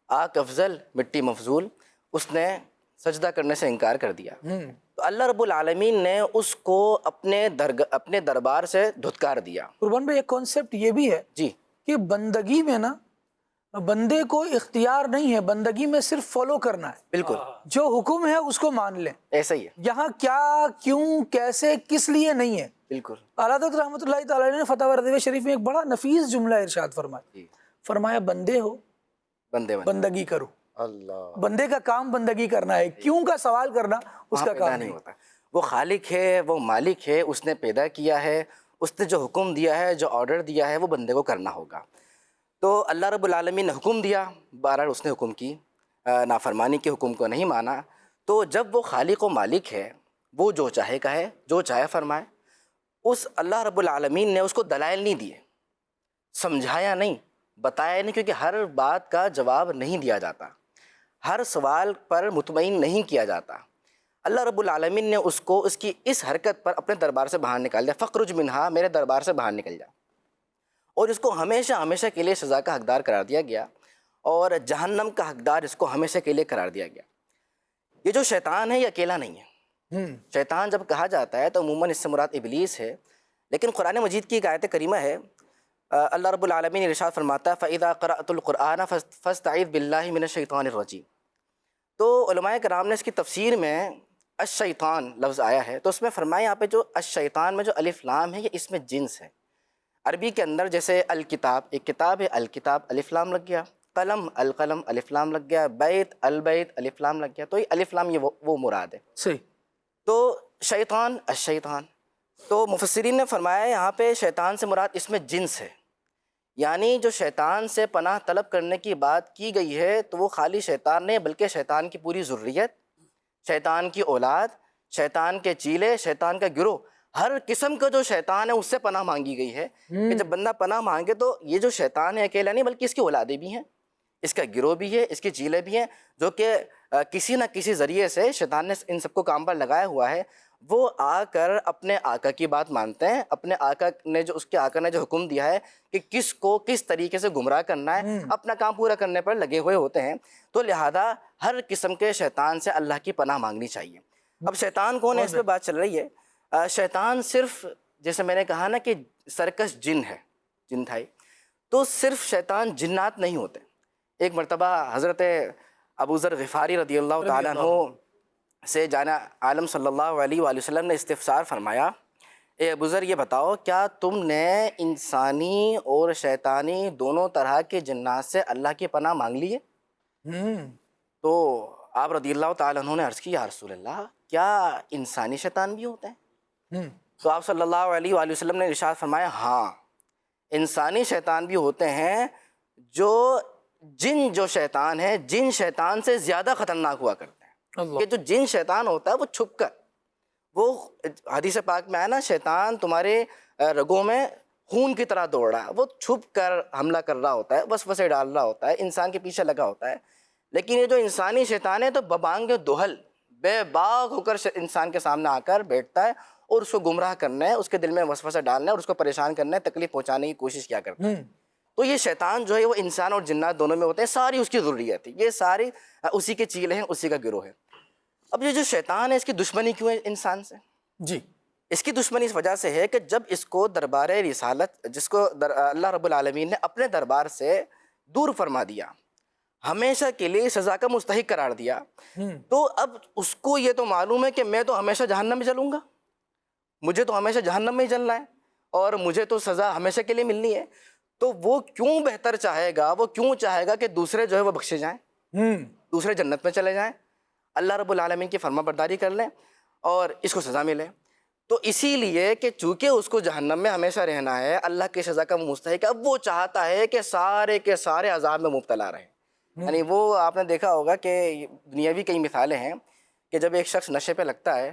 آگ افضل مٹی مفضول۔ اس نے سجدہ کرنے سے انکار کر دیا، تو اللہ رب العالمین نے اس کو اپنے دربار سے دھتکار دیا۔ قربان بھائی ایک کانسیپٹ یہ بھی ہے جی کہ بندگی میں نا بندے کو اختیار نہیں ہے، بندگی میں صرف فالو کرنا ہے، بالکل جو حکم ہے اس کو مان لیں، ایسا ہی ہے، یہاں کیا کیوں کیسے کس لیے نہیں ہے۔ بالکل اعلیٰ حضرت رحمۃ اللہ تعالیٰ نے فتح رضویہ شریف میں ایک بڑا نفیس جملہ ارشاد فرمایا، جی، فرمایا بندے ہو بندے بن بندگی کرو، اللہ بندے کا کام بندگی کرنا ہے، کیوں کا سوال کرنا اس وہاں کا پیدا کام نہیں نہیں۔ ہوتا، وہ خالق ہے، وہ مالک ہے، اس نے پیدا کیا ہے، اس نے جو حکم دیا ہے، جو آرڈر دیا ہے، وہ بندے کو کرنا ہوگا۔ تو اللہ رب العالمین نے حکم دیا، بہرحال اس نے حکم کی، نافرمانی کے حکم کو نہیں مانا، تو جب وہ خالق و مالک ہے، وہ جو چاہے کہے، جو چاہے فرمائے، اس اللہ رب العالمین نے اس کو دلائل نہیں دیے، سمجھایا نہیں، بتایا نہیں، کیونکہ ہر بات کا جواب نہیں دیا جاتا، ہر سوال پر مطمئن نہیں کیا جاتا۔ اللہ رب العالمین نے اس کو اس کی اس حرکت پر اپنے دربار سے باہر نکال دیا، فخرج منہا، میرے دربار سے باہر نکل جا، اور اس کو ہمیشہ ہمیشہ کے لیے سزا کا حقدار قرار دیا گیا، اور جہنم کا حقدار اس کو ہمیشہ کے لیے قرار دیا گیا۔ یہ جو شیطان ہے یہ اکیلا نہیں ہے، شیطان جب کہا جاتا ہے تو عموماً اس سے مراد ابلیس ہے، لیکن قرآن مجید کی ایک آیت کریمہ ہے، اللہ رب العالمین ارشاد فرماتا ہے فَإِذَا قَرَأْتُ الْقُرْآنَ فَاسْتَعِذْ بِاللَّهِ مِنَ الشَّيْطَانِ الرَّجِيمِ۔ تو علماء کرام نے اس کی تفسیر میں الشیطان لفظ آیا ہے، تو اس میں فرمایا یہاں پہ جو الشیطان میں جو الف لام ہے یہ اس میں جنس ہے۔ عربی کے اندر جیسے الکتاب، ایک کتاب ہے، الکتاب الف لام لگ گیا، قلم القلم الف لام لگ گیا، بیت البیت الف لام لگ گیا، تو یہ الف لام یہ وہ مراد ہے۔ صحیح۔ تو شیطان الشیطان، تو مفسرین نے فرمایا یہاں پہ شیطان سے مراد اس میں جنس ہے، یعنی جو شیطان سے پناہ طلب کرنے کی بات کی گئی ہے تو وہ خالی شیطان نہیں بلکہ شیطان کی پوری ذریت، شیطان کی اولاد، شیطان کے چیلے، شیطان کا گروہ، ہر قسم کا جو شیطان ہے اس سے پناہ مانگی گئی ہے کہ جب بندہ پناہ مانگے تو یہ جو شیطان ہے اکیلا نہیں بلکہ اس کی اولادیں بھی ہیں، اس کا گروہ بھی ہے، اس کے چیلے بھی ہیں، جو کہ کسی نہ کسی ذریعے سے شیطان نے ان سب کو کام پر لگایا ہوا ہے۔ وہ آ کر اپنے آقا کی بات مانتے ہیں، اپنے آقا نے جو اس کے آقا نے جو حکم دیا ہے کہ کس کو کس طریقے سے گمراہ کرنا ہے، اپنا کام پورا کرنے پر لگے ہوئے ہوتے ہیں۔ تو لہذا ہر قسم کے شیطان سے اللہ کی پناہ مانگنی چاہیے۔ اب شیطان کون ہے اس پہ بات چل رہی ہے۔ شیطان صرف جیسے میں نے کہا نا کہ سرکش جن ہے، جن تھائی، تو صرف شیطان جنات نہیں ہوتے۔ ایک مرتبہ حضرت ابو ذر غفاری رضی اللہ تعالیٰ عنہ سے جانا عالم صلی اللہ علیہ وآلہ وسلم نے استفسار فرمایا، اے ابو ذر یہ بتاؤ کیا تم نے انسانی اور شیطانی دونوں طرح کے جنات سے اللہ کی پناہ مانگ لی ہے؟ تو آپ رضی اللہ تعالیٰ عنہ نے عرض کی یا رسول اللہ کیا انسانی شیطان بھی ہوتے ہیں؟ تو آپ صلی اللہ علیہ وآلہ وسلم نے ارشاد فرمایا ہاں انسانی شیطان بھی ہوتے ہیں، جو جو شیطان ہے جن شیطان سے زیادہ خطرناک ہوا کرتے ہیں، کہ جو جن شیطان ہوتا ہے وہ چھپ کر، وہ حدیث پاک میں آیا نا شیطان تمہارے رگوں میں خون کی طرح دوڑ رہا ہے، وہ چھپ کر حملہ کر رہا ہوتا ہے، وسوسے ڈال رہا ہوتا ہے، انسان کے پیچھے لگا ہوتا ہے۔ لیکن یہ جو انسانی شیطان ہے تو ببانگ دہل بے باک ہو کر انسان کے سامنے آ کر بیٹھتا ہے اور اس کو گمراہ کرنا ہے، اس کے دل میں وسوسہ ڈالنا ہے اور اس کو پریشان کرنا ہے، تکلیف پہنچانے کی کوشش کیا کرتا ہے۔ تو یہ شیطان جو ہے وہ انسان اور جنات دونوں میں ہوتے ہیں، ساری اس کی ضروریت ہے، یہ ساری اسی کے چیلے ہیں، اسی کا گروہ ہے۔ اب یہ جو شیطان ہے اس کی دشمنی کیوں ہے انسان سے؟ جی، اس کی دشمنی اس وجہ سے ہے کہ جب اس کو دربار رسالت، جس کو اللہ رب العالمین نے اپنے دربار سے دور فرما دیا، ہمیشہ کے لیے سزا کا مستحق قرار دیا، تو اب اس کو یہ تو معلوم ہے کہ میں تو ہمیشہ جہنم میں جلوں گا، مجھے تو ہمیشہ جہنم میں ہی جلنا ہے اور مجھے تو سزا ہمیشہ کے لیے ملنی ہے، تو وہ کیوں بہتر چاہے گا، وہ کیوں چاہے گا کہ دوسرے جو ہے وہ بخشے جائیں، دوسرے جنت میں چلے جائیں، اللہ رب العالمین کی فرما برداری کر لیں اور اس کو سزا ملے۔ تو اسی لیے کہ چونکہ اس کو جہنم میں ہمیشہ رہنا ہے، اللہ کی سزا کا مستحق ہے، اب وہ چاہتا ہے کہ سارے کے سارے عذاب میں مبتلا رہیں۔ یعنی وہ آپ نے دیکھا ہوگا کہ دنیاوی کئی مثالیں ہیں کہ جب ایک شخص نشے پہ لگتا ہے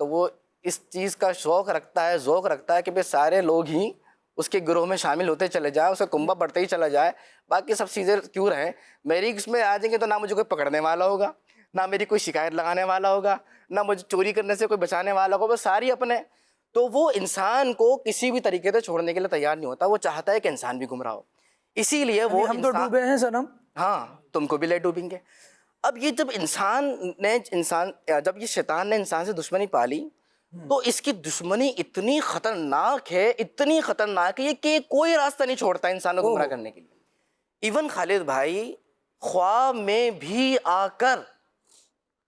تو وہ اس چیز کا شوق رکھتا ہے، ذوق رکھتا ہے کہ بھئی سارے لوگ ہی اس کے گروہ میں شامل ہوتے چلے جائیں، اس کا کنبہ بڑھتے ہی چلا جائے، باقی سب چیزیں کیوں رہیں، میری اس میں آ جائیں گے تو نہ مجھے کوئی پکڑنے والا ہوگا، نہ میری کوئی شکایت لگانے والا ہوگا، نہ مجھے چوری کرنے سے کوئی بچانے والا ہوگا، بس ساری اپنے۔ تو وہ انسان کو کسی بھی طریقے سے چھوڑنے کے لیے تیار نہیں ہوتا، وہ چاہتا ہے کہ انسان بھی گمراہ ہو، اسی لیے وہ ہم تو ڈوبے ہیں صنم، ہاں تم کو بھی لے ڈوبیں گے۔ اب یہ جب جب یہ شیطان نے انسان سے دشمنی پالی تو اس کی دشمنی اتنی خطرناک ہے، اتنی خطرناک ہے کہ کوئی راستہ نہیں چھوڑتا انسان کو گمراہ کرنے کے لیے۔ ایون خالد بھائی خواب میں بھی آ کر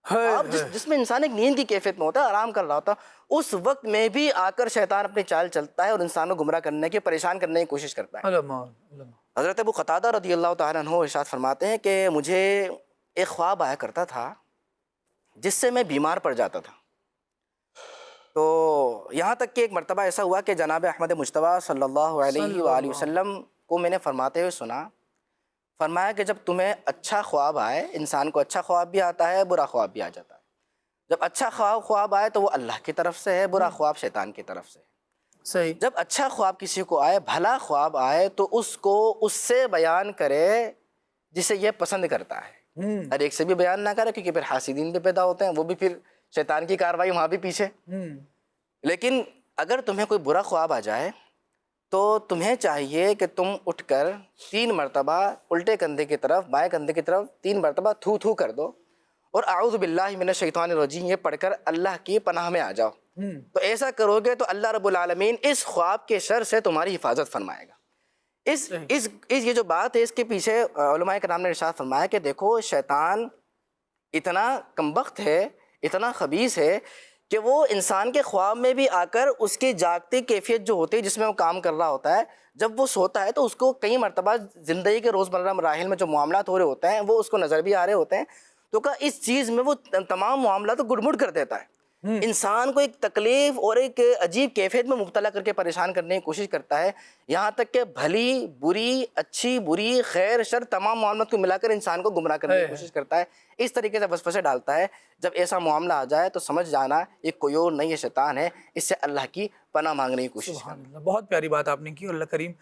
خواب جس میں انسان ایک نیند کی کیفیت میں ہوتا ہے، آرام کر رہا ہوتا، اس وقت میں بھی آ کر شیطان اپنی چال چلتا ہے اور انسان کو گمراہ کرنے کی، پریشان کرنے کی کوشش کرتا ہے۔ حضرت ابو قتادہ رضی اللہ تعالیٰ عنہ ارشاد فرماتے ہیں کہ مجھے ایک خواب آیا کرتا تھا جس سے میں بیمار پڑ جاتا تھا، تو یہاں تک کہ ایک مرتبہ ایسا ہوا کہ جناب احمد مجتبیٰ صلی اللہ علیہ وآلہ وسلم کو میں نے فرماتے ہوئے سنا، فرمایا کہ جب تمہیں اچھا خواب آئے، انسان کو اچھا خواب بھی آتا ہے، برا خواب بھی آ جاتا ہے، جب اچھا خواب آئے تو وہ اللہ کی طرف سے ہے، برا خواب شیطان کی طرف سے ہے۔ صحیح۔ جب اچھا خواب کسی کو آئے، بھلا خواب آئے، تو اس کو اس سے بیان کرے جسے یہ پسند کرتا ہے، ہر ایک سے بھی بیان نہ کرے، کیونکہ پھر حاسدین بھی پیدا ہوتے ہیں، وہ بھی پھر شیطان کی کاروائی وہاں بھی پیچھے۔ لیکن اگر تمہیں کوئی برا خواب آ جائے تو تمہیں چاہیے کہ تم اٹھ کر 3 مرتبہ الٹے کندھے کی طرف، بائیں کندھے کی طرف 3 مرتبہ تھو تھو کر دو، اور اعوذ باللہ من الشیطان الرجیم یہ پڑھ کر اللہ کی پناہ میں آ جاؤ۔ تو ایسا کرو گے تو اللہ رب العالمین اس خواب کے شر سے تمہاری حفاظت فرمائے گا۔ یہ جو بات ہے، اس کے پیچھے علماء کرام نے ارشاد فرمایا کہ دیکھو شیطان اتنا کمبخت ہے، اتنا خبیث ہے کہ وہ انسان کے خواب میں بھی آ کر اس کی جاگتی کیفیت جو ہوتی ہے جس میں وہ کام کر رہا ہوتا ہے، جب وہ سوتا ہے تو اس کو کئی مرتبہ زندگی کے روزمرہ مراحل میں جو معاملات ہو رہے ہوتے ہیں وہ اس کو نظر بھی آ رہے ہوتے ہیں، تو کہا اس چیز میں وہ تمام معاملات کو گڑمڑ کر دیتا ہے، انسان کو ایک تکلیف اور ایک عجیب کیفیت میں مبتلا کر کے پریشان کرنے کی کوشش کرتا ہے، یہاں تک کہ بھلی بری، اچھی بری، خیر شر تمام معاملات کو ملا کر انسان کو گمراہ کرنے کی کوشش کرتا ہے، اس طریقے سے وسوسے ڈالتا ہے۔ جب ایسا معاملہ آ جائے تو سمجھ جانا یہ کوئی اور نہیں، یہ شیطان ہے، اس سے اللہ کی پناہ مانگنے کی کوشش کرنا۔ بہت پیاری بات آپ نے کی، اللہ کریم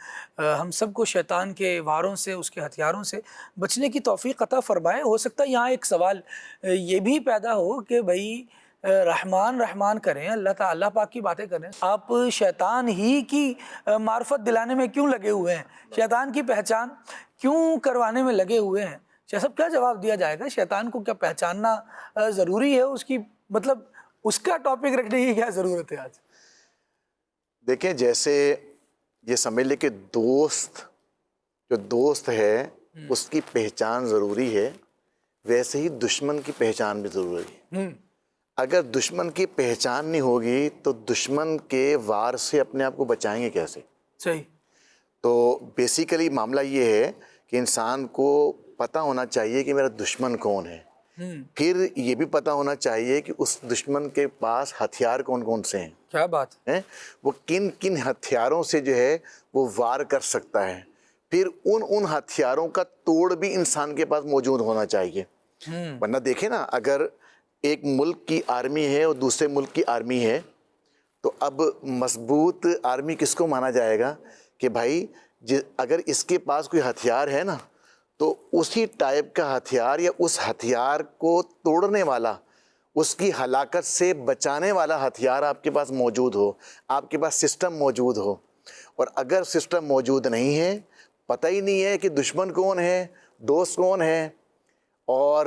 ہم سب کو شیطان کے واروں سے، اس کے ہتھیاروں سے بچنے کی توفیق عطا فرمائے۔ ہو سکتا ہے یہاں ایک سوال یہ بھی پیدا ہو کہ بھائی رحمان کریں، اللہ تعالیٰ، اللہ پاک کی باتیں کریں، آپ شیطان ہی کی معرفت دلانے میں کیوں لگے ہوئے ہیں، شیطان کی پہچان کیوں کروانے میں لگے ہوئے ہیں؟ شاہ صاحب کیا جواب دیا جائے گا؟ شیطان کو کیا پہچاننا ضروری ہے؟ اس کی مطلب اس کا ٹاپک رکھنے کی کیا ضرورت ہے آج؟ دیکھیں، جیسے یہ سمجھ لے کہ دوست ہے اس کی پہچان ضروری ہے، ویسے ہی دشمن کی پہچان بھی ضروری ہے۔ اگر دشمن کی پہچان نہیں ہوگی تو دشمن کے وار سے اپنے آپ کو بچائیں گے کیسے؟ صحیح۔ تو بیسیکلی معاملہ یہ ہے کہ انسان کو پتہ ہونا چاہیے کہ میرا دشمن کون ہے، پھر یہ بھی پتہ ہونا چاہیے کہ اس دشمن کے پاس ہتھیار کون کون سے ہیں، کیا بات ہے، وہ کن کن ہتھیاروں سے جو ہے وہ وار کر سکتا ہے، پھر ان ہتھیاروں کا توڑ بھی انسان کے پاس موجود ہونا چاہیے۔ ورنہ دیکھیں نا، اگر ایک ملک کی آرمی ہے اور دوسرے ملک کی آرمی ہے، تو اب مضبوط آرمی کس کو مانا جائے گا کہ بھائی اگر اس کے پاس کوئی ہتھیار ہے نا تو اسی ٹائپ کا ہتھیار یا اس ہتھیار کو توڑنے والا، اس کی ہلاکت سے بچانے والا ہتھیار آپ کے پاس موجود ہو، آپ کے پاس سسٹم موجود ہو۔ اور اگر سسٹم موجود نہیں ہے، پتہ ہی نہیں ہے کہ دشمن کون ہے، دوست کون ہے، اور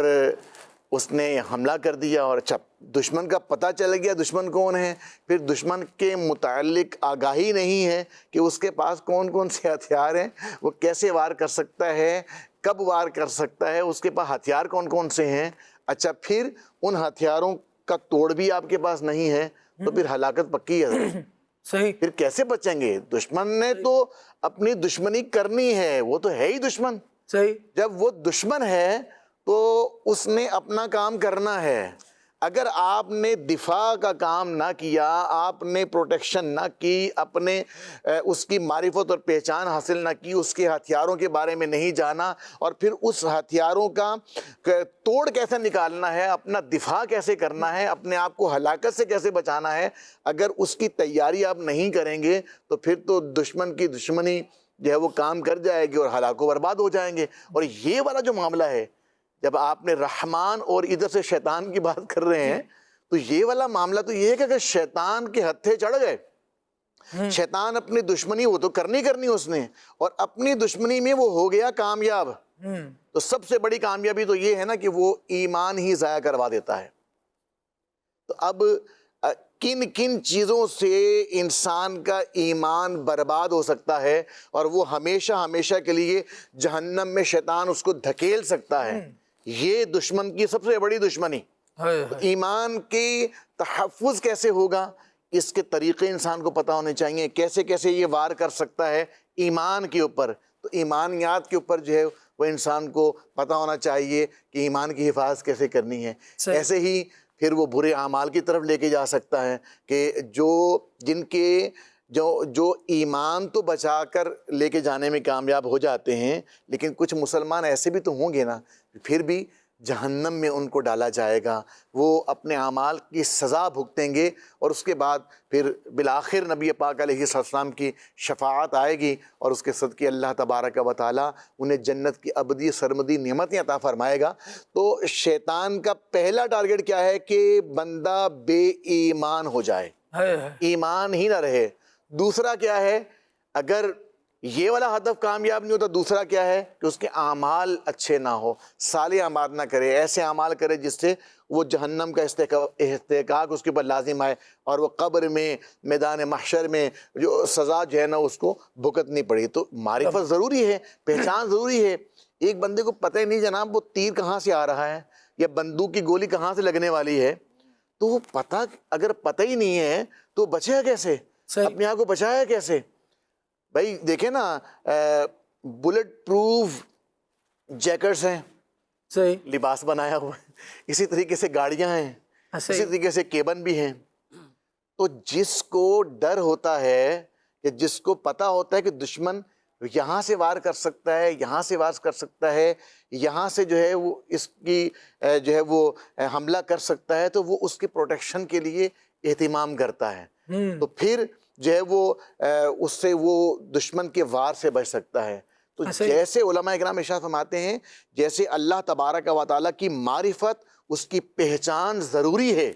اس نے حملہ کر دیا، اور اچھا دشمن کا پتہ چل گیا دشمن کون ہے، پھر دشمن کے متعلق آگاہی نہیں ہے کہ اس کے پاس کون کون سے ہتھیار ہیں، وہ کیسے وار کر سکتا ہے، کب وار کر سکتا ہے، اس کے پاس ہتھیار کون کون سے ہیں، اچھا پھر ان ہتھیاروں کا توڑ بھی آپ کے پاس نہیں ہے، تو پھر ہلاکت پکی ہے۔ صحیح۔ پھر کیسے بچیں گے؟ دشمن نے تو اپنی دشمنی کرنی ہے، وہ تو ہے ہی دشمن۔ صحیح۔ جب وہ دشمن ہے تو اس نے اپنا کام کرنا ہے۔ اگر آپ نے دفاع کا کام نہ کیا، آپ نے پروٹیکشن نہ کی، اپنے اس کی معرفت اور پہچان حاصل نہ کی، اس کے ہتھیاروں کے بارے میں نہیں جانا، اور پھر اس ہتھیاروں کا توڑ کیسے نکالنا ہے، اپنا دفاع کیسے کرنا ہے، اپنے آپ کو ہلاکت سے کیسے بچانا ہے، اگر اس کی تیاری آپ نہیں کریں گے تو پھر تو دشمن کی دشمنی جو ہے وہ کام کر جائے گی اور ہلاک و برباد ہو جائیں گے۔ اور یہ والا جو معاملہ ہے، جب آپ نے رحمان اور ادھر سے شیطان کی بات کر رہے ہیں، تو یہ والا معاملہ تو یہ ہے کہ اگر شیطان کے ہتھے چڑھ گئے، شیطان اپنی دشمنی وہ تو کرنی اس نے، اور اپنی دشمنی میں وہ ہو گیا کامیاب، تو سب سے بڑی کامیابی تو یہ ہے نا کہ وہ ایمان ہی ضائع کروا دیتا ہے۔ تو اب کن کن چیزوں سے انسان کا ایمان برباد ہو سکتا ہے اور وہ ہمیشہ ہمیشہ کے لیے جہنم میں شیطان اس کو دھکیل سکتا ہے. یہ دشمن کی سب سے بڑی دشمنی. ایمان کی تحفظ کیسے ہوگا، اس کے طریقے انسان کو پتہ ہونے چاہیے، کیسے کیسے یہ وار کر سکتا ہے ایمان کے اوپر. تو ایمانیات کے اوپر جو ہے وہ انسان کو پتہ ہونا چاہیے کہ ایمان کی حفاظت کیسے کرنی ہے. ایسے ہی پھر وہ برے اعمال کی طرف لے کے جا سکتا ہے کہ جن کے جو ایمان تو بچا کر لے کے جانے میں کامیاب ہو جاتے ہیں، لیکن کچھ مسلمان ایسے بھی تو ہوں گے نا، پھر بھی جہنم میں ان کو ڈالا جائے گا. وہ اپنے اعمال کی سزا بھگتیں گے اور اس کے بعد پھر بالآخر نبی پاک علیہ السلام کی شفاعت آئے گی اور اس کے صدقے اللہ تبارک و تعالیٰ انہیں جنت کی ابدی سرمدی نعمتیں عطا فرمائے گا. تو شیطان کا پہلا ٹارگٹ کیا ہے کہ بندہ بے ایمان ہو جائے، ایمان ہی نہ رہے. دوسرا کیا ہے، اگر یہ والا ہدف کامیاب نہیں ہوتا، دوسرا کیا ہے کہ اس کے اعمال اچھے نہ ہو، صالح اعمال نہ کرے، ایسے اعمال کرے جس سے وہ جہنم کا استحقاق اس کے اوپر لازم آئے اور وہ قبر میں میدان محشر میں جو سزا جو ہے نا اس کو بھگتنی پڑی. تو معرفت ضروری ہے، پہچان ضروری ہے. ایک بندے کو پتہ ہی نہیں جناب وہ تیر کہاں سے آ رہا ہے یا بندوق کی گولی کہاں سے لگنے والی ہے، تو وہ اگر پتہ ہی نہیں ہے تو بچے کیسے، اپنے آپ کو بچایا کیسے؟ بھائی دیکھیں نا، بلٹ پروف جیکٹس ہیں، صحیح لباس بنایا ہوا ہے، اسی طریقے سے گاڑیاں ہیں، اسی طریقے سے کیبن بھی ہیں. تو جس کو ڈر ہوتا ہے کہ جس کو پتہ ہوتا ہے کہ دشمن یہاں سے وار کر سکتا ہے، یہاں سے وار کر سکتا ہے، یہاں سے جو ہے وہ اس کی جو ہے وہ حملہ کر سکتا ہے، تو وہ اس کی پروٹیکشن کے لیے اہتمام کرتا ہے. تو پھر جو ہے وہ اس سے وہ دشمن کے وار سے بچ سکتا ہے. تو جیسے علماء اکرام ارشاد فرماتے ہیں، جیسے اللہ تبارک و تعالیٰ کی معرفت، اس کی پہچان ضروری ہے.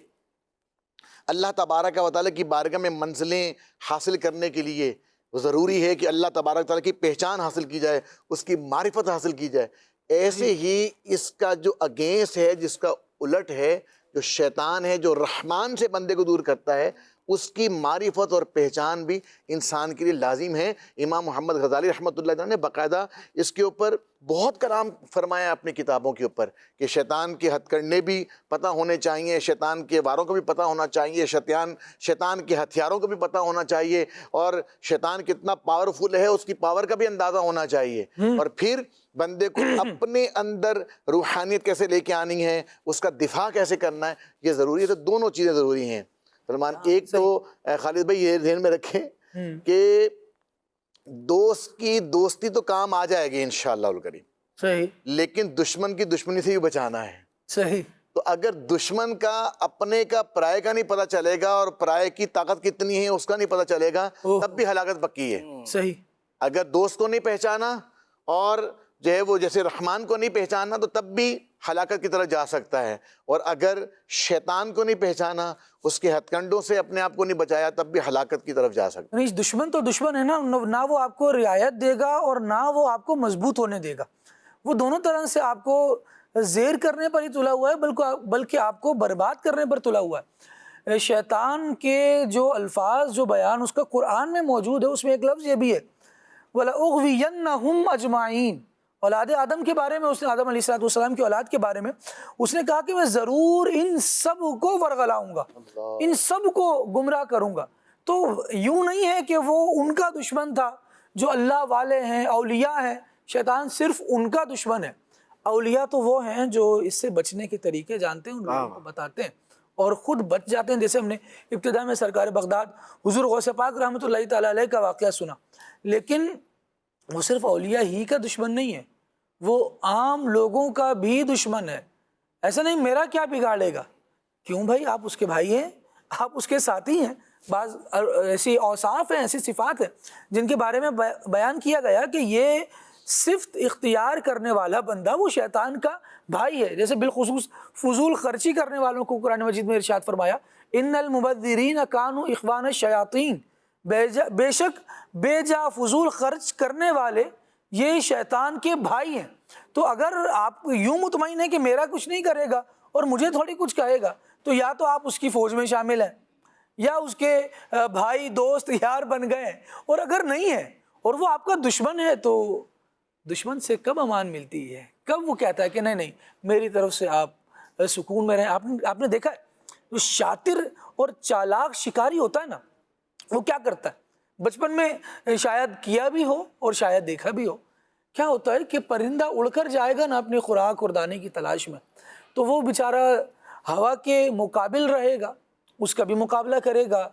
اللہ تبارک و تعالیٰ کی بارگاہ میں منزلیں حاصل کرنے کے لیے ضروری ہے کہ اللہ تبارک و تعالیٰ کی پہچان حاصل کی جائے، اس کی معرفت حاصل کی جائے. ایسے ہی اس کا جو اگینسٹ ہے، جس کا الٹ ہے، جو شیطان ہے، جو رحمان سے بندے کو دور کرتا ہے، اس کی معرفت اور پہچان بھی انسان کے لیے لازم ہے. امام محمد غزالی رحمۃ اللہ علیہ نے باقاعدہ اس کے اوپر بہت کلام فرمایا اپنی کتابوں کے اوپر کہ شیطان کے ہتھ کنڈے بھی پتہ ہونے چاہیے، شیطان کے واروں کو بھی پتہ ہونا چاہیے، شیطان کے ہتھیاروں کو بھی پتہ ہونا چاہیے، اور شیطان کتنا پاورفل ہے اس کی پاور کا بھی اندازہ ہونا چاہیے. اور پھر بندے کو اپنے اندر روحانیت کیسے لے کے آنی ہے، اس کا دفاع کیسے کرنا ہے، یہ ضروری ہے. تو دونوں چیزیں ضروری ہیں. سلمان، ایک تو خالد بھائی یہ ذہن میں رکھیں کہ دوست کی دوستی تو کام آ جائے گی انشاءاللہ الکریم، صحیح، لیکن دشمن کی دشمنی سے بھی بچانا ہے. صحیح. تو اگر دشمن کا اپنے کا پرائے کا نہیں پتہ چلے گا اور پرائے کی طاقت کتنی ہے اس کا نہیں پتہ چلے گا، تب بھی ہلاکت پکی ہے. صحیح. اگر دوست کو نہیں پہچانا اور جو ہے وہ جیسے رحمان کو نہیں پہچانا تو تب بھی ہلاکت کی طرف جا سکتا ہے. اور اگر شیطان کو نہیں پہچانا، اس کے ہتھ کنڈوں سے اپنے آپ کو نہیں بچایا، تب بھی ہلاکت کی طرف جا سکتا ہے. دشمن تو دشمن ہے نا، نہ وہ آپ کو رعایت دے گا اور نہ وہ آپ کو مضبوط ہونے دے گا. وہ دونوں طرح سے آپ کو زیر کرنے پر ہی تلا ہوا ہے، بلکہ آپ کو برباد کرنے پر تلا ہوا ہے. شیطان کے جو الفاظ، جو بیان اس کا قرآن میں موجود ہے، اس میں ایک لفظ یہ بھی ہے وَلَأُغْوِيَنَّهُمْ أَجْمَعِينَ. اولاد آدم کے بارے میں، اس نے آدم علیہ السلام کی اولاد کے بارے میں اس نے کہا کہ میں ضرور ان سب کو ورغلاؤں گا، ان سب کو گمراہ کروں گا. تو یوں نہیں ہے کہ وہ ان کا دشمن تھا جو اللہ والے ہیں، اولیاء ہیں. شیطان صرف ان کا دشمن ہے. اولیاء تو وہ ہیں جو اس سے بچنے کے طریقے جانتے ہیں، ان لوگوں کو بتاتے ہیں اور خود بچ جاتے ہیں. جیسے ہم نے ابتدا میں سرکار بغداد حضور غوث پاک رحمۃ اللہ تعالیٰ علیہ کا واقعہ سنا. لیکن وہ صرف اولیاء ہی کا دشمن نہیں ہے، وہ عام لوگوں کا بھی دشمن ہے. ایسا نہیں میرا کیا بگاڑے گا، کیوں بھائی، آپ اس کے بھائی ہیں، آپ اس کے ساتھی ہیں. بعض ایسی اوصاف ہیں، ایسی صفات ہیں جن کے بارے میں بیان کیا گیا کہ یہ صرف اختیار کرنے والا بندہ وہ شیطان کا بھائی ہے. جیسے بالخصوص فضول خرچی کرنے والوں کو قرآن مجید میں ارشاد فرمایا ان المبذرین کانوا اخوان الشیاطین، بے شک بے جا فضول خرچ کرنے والے یہ شیطان کے بھائی ہیں. تو اگر آپ یوں مطمئن ہیں کہ میرا کچھ نہیں کرے گا اور مجھے تھوڑی کچھ کہے گا، تو یا تو آپ اس کی فوج میں شامل ہیں، یا اس کے بھائی دوست یار بن گئے ہیں، اور اگر نہیں ہے اور وہ آپ کا دشمن ہے تو دشمن سے کب امان ملتی ہے؟ کب وہ کہتا ہے کہ نہیں نہیں میری طرف سے آپ سکون میں رہیں؟ آپ نے دیکھا ہے جو شاطر اور چالاک شکاری ہوتا ہے نا، وہ کیا کرتا ہے؟ بچپن میں شاید کیا بھی ہو اور شاید دیکھا بھی ہو، کیا ہوتا ہے کہ پرندہ اڑ کر جائے گا نا اپنی خوراک اور دانے کی تلاش میں، تو وہ بیچارہ ہوا کے مقابل رہے گا، اس کا بھی مقابلہ کرے گا،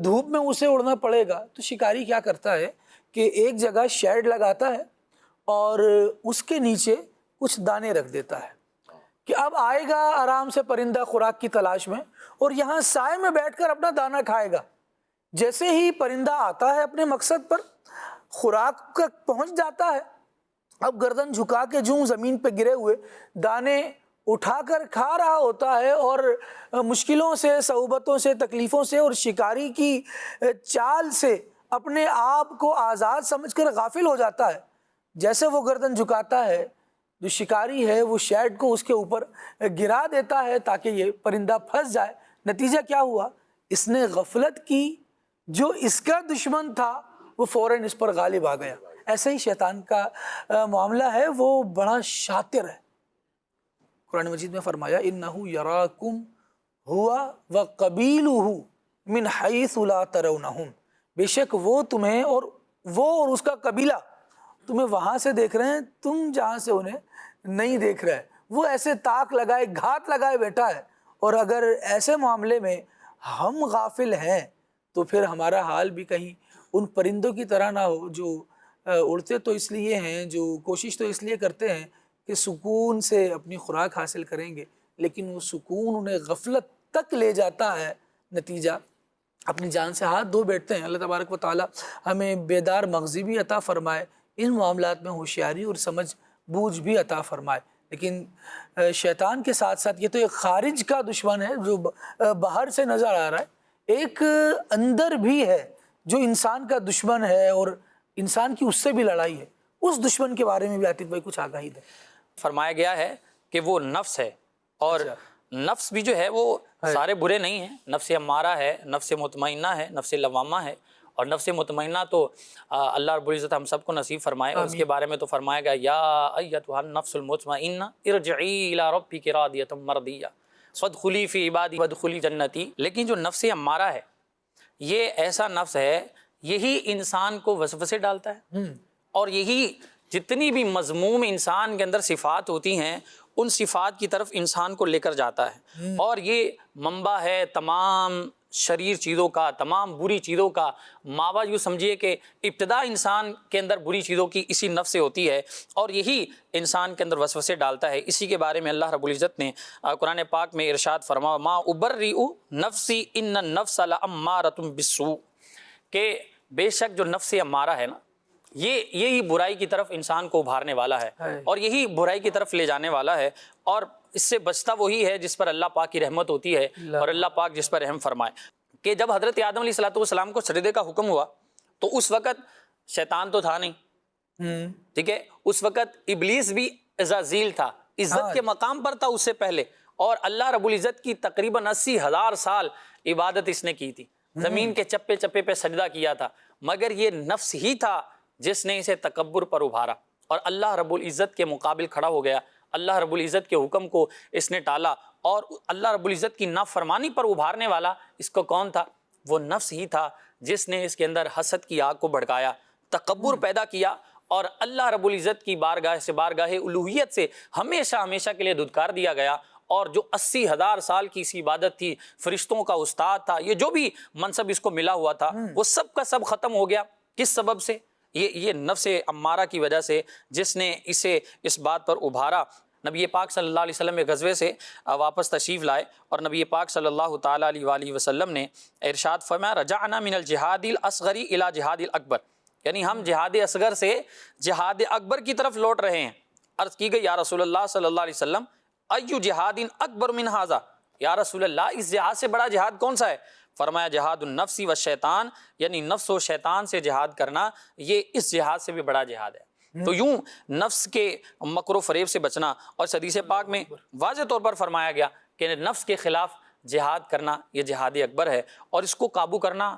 دھوپ میں اسے اڑنا پڑے گا۔ تو شکاری کیا کرتا ہے کہ ایک جگہ شیڈ لگاتا ہے اور اس کے نیچے کچھ دانے رکھ دیتا ہے کہ اب آئے گا آرام سے پرندہ خوراک کی تلاش میں اور یہاں سائے میں بیٹھ کر اپنا دانہ کھائے گا۔ جیسے ہی پرندہ آتا ہے اپنے مقصد پر، خوراک تک پہنچ جاتا ہے، اب گردن جھکا کے جوں زمین پہ گرے ہوئے دانے اٹھا کر کھا رہا ہوتا ہے، اور مشکلوں سے، صعوبتوں سے، تکلیفوں سے اور شکاری کی چال سے اپنے آپ کو آزاد سمجھ کر غافل ہو جاتا ہے۔ جیسے وہ گردن جھکاتا ہے، جو شکاری ہے وہ شیڈ کو اس کے اوپر گرا دیتا ہے تاکہ یہ پرندہ پھنس جائے۔ نتیجہ کیا ہوا؟ اس نے غفلت کی، جو اس کا دشمن تھا وہ فوراً اس پر غالب آ گیا۔ ایسے ہی شیطان کا معاملہ ہے، وہ بڑا شاطر ہے۔ قرآن مجید میں فرمایا اِنَّهُ يَرَاكُمْ هُوَ وَقَبِيلُهُ مِنْ حَيْثُ لَا تَرَوْنَهُمْ، بے شک وہ تمہیں اور اس کا قبیلہ تمہیں وہاں سے دیکھ رہے ہیں، تم جہاں سے انہیں نہیں دیکھ رہے۔ وہ ایسے طاق لگائے، گھات لگائے بیٹھا ہے، اور اگر ایسے معاملے میں ہم غافل ہیں تو پھر ہمارا حال بھی کہیں ان پرندوں کی طرح نہ ہو جو اڑتے تو اس لیے ہیں، جو کوشش تو اس لیے کرتے ہیں کہ سکون سے اپنی خوراک حاصل کریں گے، لیکن وہ سکون انہیں غفلت تک لے جاتا ہے، نتیجہ اپنی جان سے ہاتھ دھو بیٹھتے ہیں۔ اللہ تبارک و تعالی ہمیں بیدار مغزی بھی عطا فرمائے، ان معاملات میں ہوشیاری اور سمجھ بوجھ بھی عطا فرمائے۔ لیکن شیطان کے ساتھ ساتھ یہ تو ایک خارج کا دشمن ہے جو باہر سے نظر آ رہا ہے، ایک اندر بھی ہے جو انسان کا دشمن ہے اور انسان کی اس سے بھی لڑائی ہے۔ اس دشمن کے بارے میں بھی عاطف بھائی کچھ آگاہی دیں۔ فرمایا گیا ہے کہ وہ نفس ہے، اور نفس بھی جو ہے وہ سارے برے نہیں ہیں۔ نفس امارہ ہے، نفس مطمئنہ ہے، نفس لوامہ ہے، اور نفس مطمئنہ تو اللہ رب العزت ہم سب کو نصیب فرمائے۔ اور اس کے بارے میں تو فرمایا گیا یا ایتھا النفس المطمئنہ ارجعی الی ربک راضیۃ مرضیہ فادخلی فی عبادی وادخلی جنتی۔ لیکن جو نفس امارہ ہے، یہ ایسا نفس ہے، یہی انسان کو وسوسے ڈالتا ہے، اور یہی جتنی بھی مذموم انسان کے اندر صفات ہوتی ہیں ان صفات کی طرف انسان کو لے کر جاتا ہے، اور یہ منبع ہے تمام شریر چیزوں کا، تمام بری چیزوں کا۔ ماوا یوں سمجھیے کہ ابتدا انسان کے اندر بری چیزوں کی اسی نفس سے ہوتی ہے، اور یہی انسان کے اندر وسوسے ڈالتا ہے۔ اسی کے بارے میں اللہ رب العزت نے قرآن پاک میں ارشاد فرمایا ما ابرئ نفسی ان النفس لامارۃ بالسوء، کہ بے شک جو نفس امارہ ہے نا، یہی برائی کی طرف انسان کو ابھارنے والا ہے، اور یہی برائی کی طرف لے جانے والا ہے، اور اس سے بچتا وہی ہے جس پر اللہ پاک کی رحمت ہوتی ہے اور اللہ پاک جس پر رحم فرمائے۔ کہ جب حضرت آدم علیہ السلام کو سجدے کا حکم ہوا تو اس وقت شیطان تو تھا نہیں، ٹھیک ہے، اس وقت ابلیس بھی عزازیل تھا، عزت کے مقام پر تھا اس سے پہلے، اور اللہ رب العزت کی تقریباً 80,000 سال عبادت اس نے کی تھی، زمین کے چپے چپے پہ سجدہ کیا تھا، مگر یہ نفس ہی تھا جس نے اسے تکبر پر ابھارا اور اللہ رب العزت کے مقابل کھڑا ہو گیا۔ اللہ رب العزت کے حکم کو اس نے ٹالا، اور اللہ رب العزت کی نافرمانی پر ابھارنے والا اس کو کون تھا؟ وہ نفس ہی تھا جس نے اس کے اندر حسد کی آگ کو بھڑکایا، تکبر پیدا کیا، اور اللہ رب العزت کی بارگاہ سے، بارگاہ الوہیت سے ہمیشہ ہمیشہ کے لیے دھتکار دیا گیا۔ اور جو 80,000 سال کی سی عبادت تھی، فرشتوں کا استاد تھا، یہ جو بھی منصب اس کو ملا ہوا تھا، وہ سب کا سب ختم ہو گیا۔ کس سبب سے؟ یہ نفس امارہ کی وجہ سے، جس نے اسے اس بات پر ابھارا۔ نبی پاک صلی اللہ علیہ وسلم ایک غزوے سے واپس تشریف لائے، اور نبی پاک صلی اللہ تعالیٰ علیہ وآلہ وسلم نے ارشاد فرمایا رجعنا من الجہاد الاصغر الی جہاد الاکبر، یعنی ہم جہاد اصغر سے جہاد اکبر کی طرف لوٹ رہے ہیں۔ عرض کی گئی یا رسول اللہ صلی اللہ علیہ وسلم ایو جہاد اکبر من ھذا، یا رسول اللہ اس جہاد سے بڑا جہاد کون سا ہے؟ فرمایا جہاد النفس و شیطان، یعنی نفس و شیطان سے جہاد کرنا، یہ اس جہاد سے بھی بڑا جہاد ہے۔ تو یوں نفس کے مکر و فریب سے بچنا، اور حدیث پاک میں واضح طور پر فرمایا گیا کہ نفس کے خلاف جہاد کرنا یہ جہاد اکبر ہے، اور اس کو قابو کرنا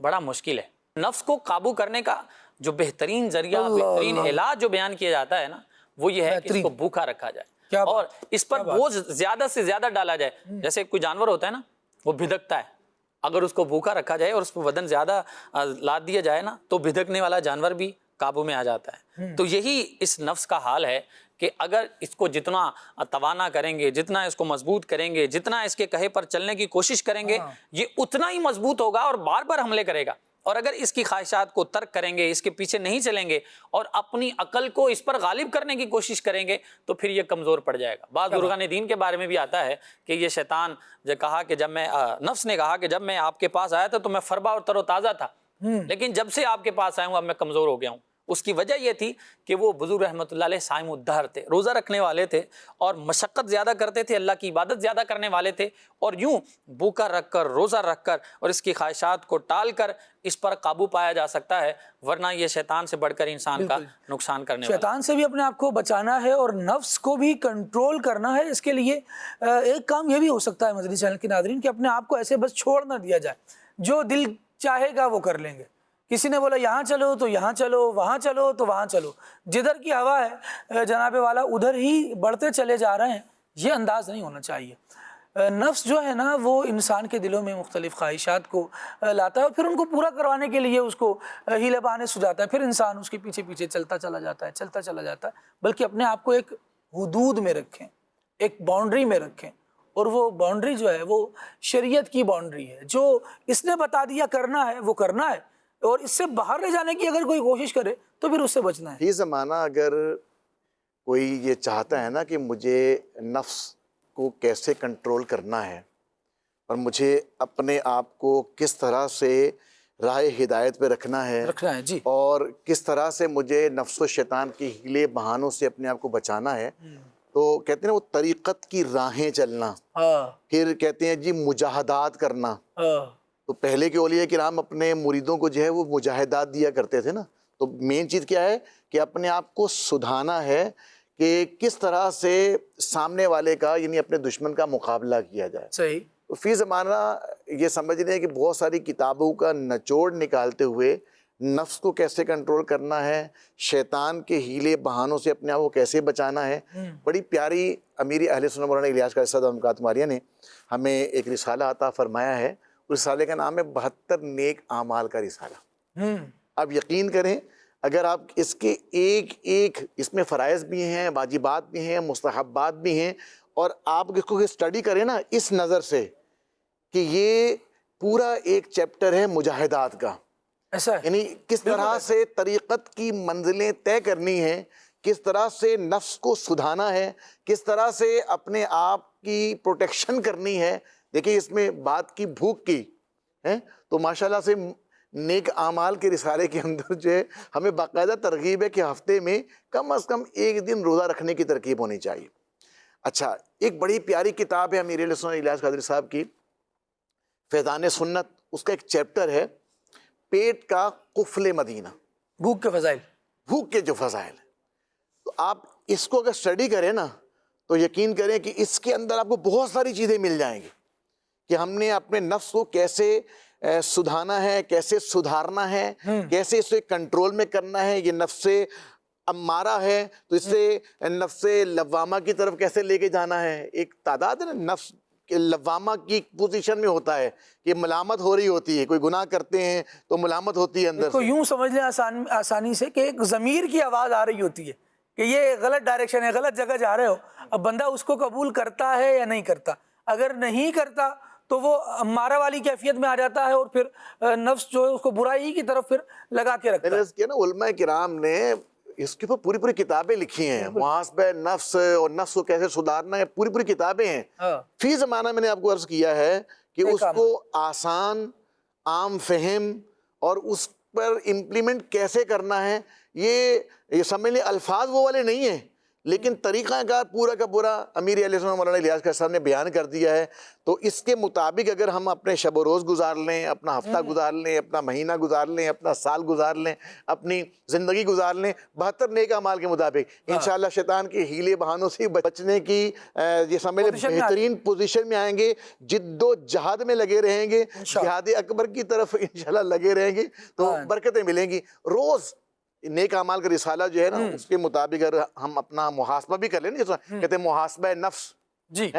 بڑا مشکل ہے۔ نفس کو قابو کرنے کا جو بہترین ذریعہ، بہترین علاج جو بیان کیا جاتا ہے نا، وہ یہ ہے کہ اس کو بھوکا رکھا جائے اور اس پر بوجھ زیادہ سے زیادہ ڈالا جائے۔ جیسے کوئی جانور ہوتا ہے نا، وہ بھدکتا ہے، اگر اس کو بھوکا رکھا جائے اور اس پر وزن زیادہ لاد دیا جائے نا، تو بھدکنے والا جانور بھی قابو میں آ جاتا ہے۔ تو یہی اس نفس کا حال ہے کہ اگر اس کو جتنا توانا کریں گے، جتنا اس کو مضبوط کریں گے، جتنا اس کے کہے پر چلنے کی کوشش کریں گے، یہ اتنا ہی مضبوط ہوگا اور بار بار حملے کرے گا۔ اور اگر اس کی خواہشات کو ترک کریں گے، اس کے پیچھے نہیں چلیں گے اور اپنی عقل کو اس پر غالب کرنے کی کوشش کریں گے، تو پھر یہ کمزور پڑ جائے گا۔ بعض بزرگان دین کے بارے میں بھی آتا ہے کہ یہ شیطان جو کہا کہ نفس نے کہا کہ جب میں آپ کے پاس آیا تھا تو میں فربا اور تر و تازہ تھا، لیکن جب سے آپ کے پاس آیا ہوں اب میں کمزور ہو گیا ہوں۔ اس کی وجہ یہ تھی کہ وہ بزرگ رحمۃ اللہ علیہ صائم الدہر تھے، روزہ رکھنے والے تھے اور مشقت زیادہ کرتے تھے، اللہ کی عبادت زیادہ کرنے والے تھے، اور یوں بھوکا رکھ کر، روزہ رکھ کر اور اس کی خواہشات کو ٹال کر اس پر قابو پایا جا سکتا ہے، ورنہ یہ شیطان سے بڑھ کر انسان کا نقصان کرنے والا ہے۔ شیطان سے بھی اپنے آپ کو بچانا ہے اور نفس کو بھی کنٹرول کرنا ہے۔ اس کے لیے ایک کام یہ بھی ہو سکتا ہے مدنی چینل کے ناظرین کہ اپنے آپ کو ایسے بس چھوڑ نہ دیا جائے، جو دل چاہے گا وہ کر لیں گے۔ کسی نے بولا یہاں چلو تو یہاں چلو، وہاں چلو تو وہاں چلو، جدھر کی ہوا ہے جناب والا ادھر ہی بڑھتے چلے جا رہے ہیں، یہ انداز نہیں ہونا چاہیے۔ نفس جو ہے نا وہ انسان کے دلوں میں مختلف خواہشات کو لاتا ہے اور پھر ان کو پورا کروانے کے لیے اس کو ہیلے بہانے سجاتا ہے، پھر انسان اس کے پیچھے پیچھے چلتا چلا جاتا ہے، بلکہ اپنے آپ کو ایک حدود میں رکھیں، ایک باؤنڈری میں رکھیں، اور وہ باؤنڈری جو ہے وہ شریعت کی باؤنڈری ہے۔ جو اس نے بتا دیا کرنا ہے وہ کرنا ہے، اور اس سے باہر لے جانے کی اگر کوئی کوشش کرے تو پھر اس سے بچنا ہے۔ یہ زمانہ اگر کوئی یہ چاہتا ہے نا کہ مجھے نفس کو کیسے کنٹرول کرنا ہے اور مجھے اپنے آپ کو کس طرح سے راہ ہدایت پہ رکھنا ہے جی، اور کس طرح سے مجھے نفس و شیطان کی ہیلے بہانوں سے اپنے آپ کو بچانا ہے، تو کہتے ہیں وہ طریقت کی راہیں چلنا، پھر کہتے ہیں جی مجاہدات کرنا۔ تو پہلے کے اولیاء کرام اپنے مریدوں کو جو ہے وہ مجاہدات دیا کرتے تھے نا، تو مین چیز کیا ہے کہ اپنے آپ کو سدھانا ہے کہ کس طرح سے سامنے والے کا یعنی اپنے دشمن کا مقابلہ کیا جائے۔ صحیح۔ تو فی زمانہ یہ سمجھ رہے ہیں کہ بہت ساری کتابوں کا نچوڑ نکالتے ہوئے نفس کو کیسے کنٹرول کرنا ہے، شیطان کے ہیلے بہانوں سے اپنے آپ کو کیسے بچانا ہے۔ بڑی پیاری امیر اہل سنت مولانا الیاس قادری صاحب رحمۃ اللہ علیہ نے ہمیں ایک رسالہ عطا فرمایا ہے، رسالے کا نام ہے 72 نیک اعمال کا رسالہ۔ آپ یقین کریں اگر آپ اس کے ایک ایک اس میں فرائض بھی ہیں، واجبات بھی ہیں، مستحبات بھی ہیں، اور آپ اس کو اسٹڈی کریں نا اس نظر سے کہ یہ پورا ایک چیپٹر ہے مجاہدات کا، ایسا ہے، یعنی کس طرح سے طریقت کی منزلیں طے کرنی ہیں، کس طرح سے نفس کو سدھانا ہے، کس طرح سے اپنے آپ کی پروٹیکشن کرنی ہے۔ دیکھیں اس میں بات کی بھوک کی ہے تو ماشاءاللہ سے نیک اعمال کے رسالے کے اندر جو ہے ہمیں باقاعدہ ترغیب ہے کہ ہفتے میں کم از کم ایک دن روزہ رکھنے کی ترغیب ہونی چاہیے۔ اچھا، ایک بڑی پیاری کتاب ہے امیر اہل سنت الیاس قادری صاحب کی، فیضان سنت، اس کا ایک چیپٹر ہے پیٹ کا قفل مدینہ، بھوک کے فضائل، بھوک کے جو فضائل ہیں۔ تو آپ اس کو اگر اسٹڈی کریں نا تو یقین کریں کہ اس کے اندر آپ کو بہت ساری چیزیں مل جائیں گی کہ ہم نے اپنے نفس کو کیسے سدھانا ہے، کیسے سدھارنا ہے، کیسے اسے کنٹرول میں کرنا ہے۔ یہ نفس امارہ ہے تو اس سے نفس لوامہ کی طرف کیسے لے کے جانا ہے۔ ایک تعداد ہے نا نفس لوامہ کی پوزیشن میں ہوتا ہے کہ ملامت ہو رہی ہوتی ہے، کوئی گناہ کرتے ہیں تو ملامت ہوتی ہے اندر اس کو سے۔ یوں سمجھ لیں آسانی سے کہ ایک ضمیر کی آواز آ رہی ہوتی ہے کہ یہ غلط ڈائریکشن ہے، غلط جگہ جا رہے ہو۔ اب بندہ اس کو قبول کرتا ہے یا نہیں کرتا، اگر نہیں کرتا تو وہ امارہ والی کیفیت میں آ جاتا ہے اور پھر نفس جو ہے اس کو برائی کی طرف پھر لگا کے رکھتا ہے۔ کیا نا علماء کرام نے اس کے اوپر پوری کتابیں لکھی ہیں، محاسبہ نفس اور نفس کو کیسے سدھارنا ہے، پوری کتابیں ہیں۔ فی زمانہ میں نے آپ کو عرض کیا ہے کہ اس کو آسان، عام فہم اور اس پر امپلیمنٹ کیسے کرنا ہے، یہ سمجھ لیں الفاظ وہ والے نہیں ہیں، لیکن طریقہ کار پورا کا پورا امیر علیہ السلام مولانا الیاس قادری صاحب نے بیان کر دیا ہے. تو اس کے مطابق اگر ہم اپنے شب و روز گزار لیں, اپنا ہفتہ گزار لیں, اپنا مہینہ گزار لیں, اپنا سال گزار لیں, اپنی زندگی گزار لیں 72 نیک اعمال کے مطابق, انشاءاللہ شیطان کے ہیلے بہانوں سے بچنے کی یہ سمجھ لیں بہترین پوزیشن میں آئیں گے. جد و جہاد میں لگے رہیں گے, جہاد اکبر کی طرف انشاءاللہ لگے رہیں گے تو برکتیں ملیں گی. روز نیک اعمال کا رسالہ جو ہے نا اس کے مطابق اگر ہم اپنا محاسبہ بھی کر لیں, کہتے ہیں محاسبہ نفس جی,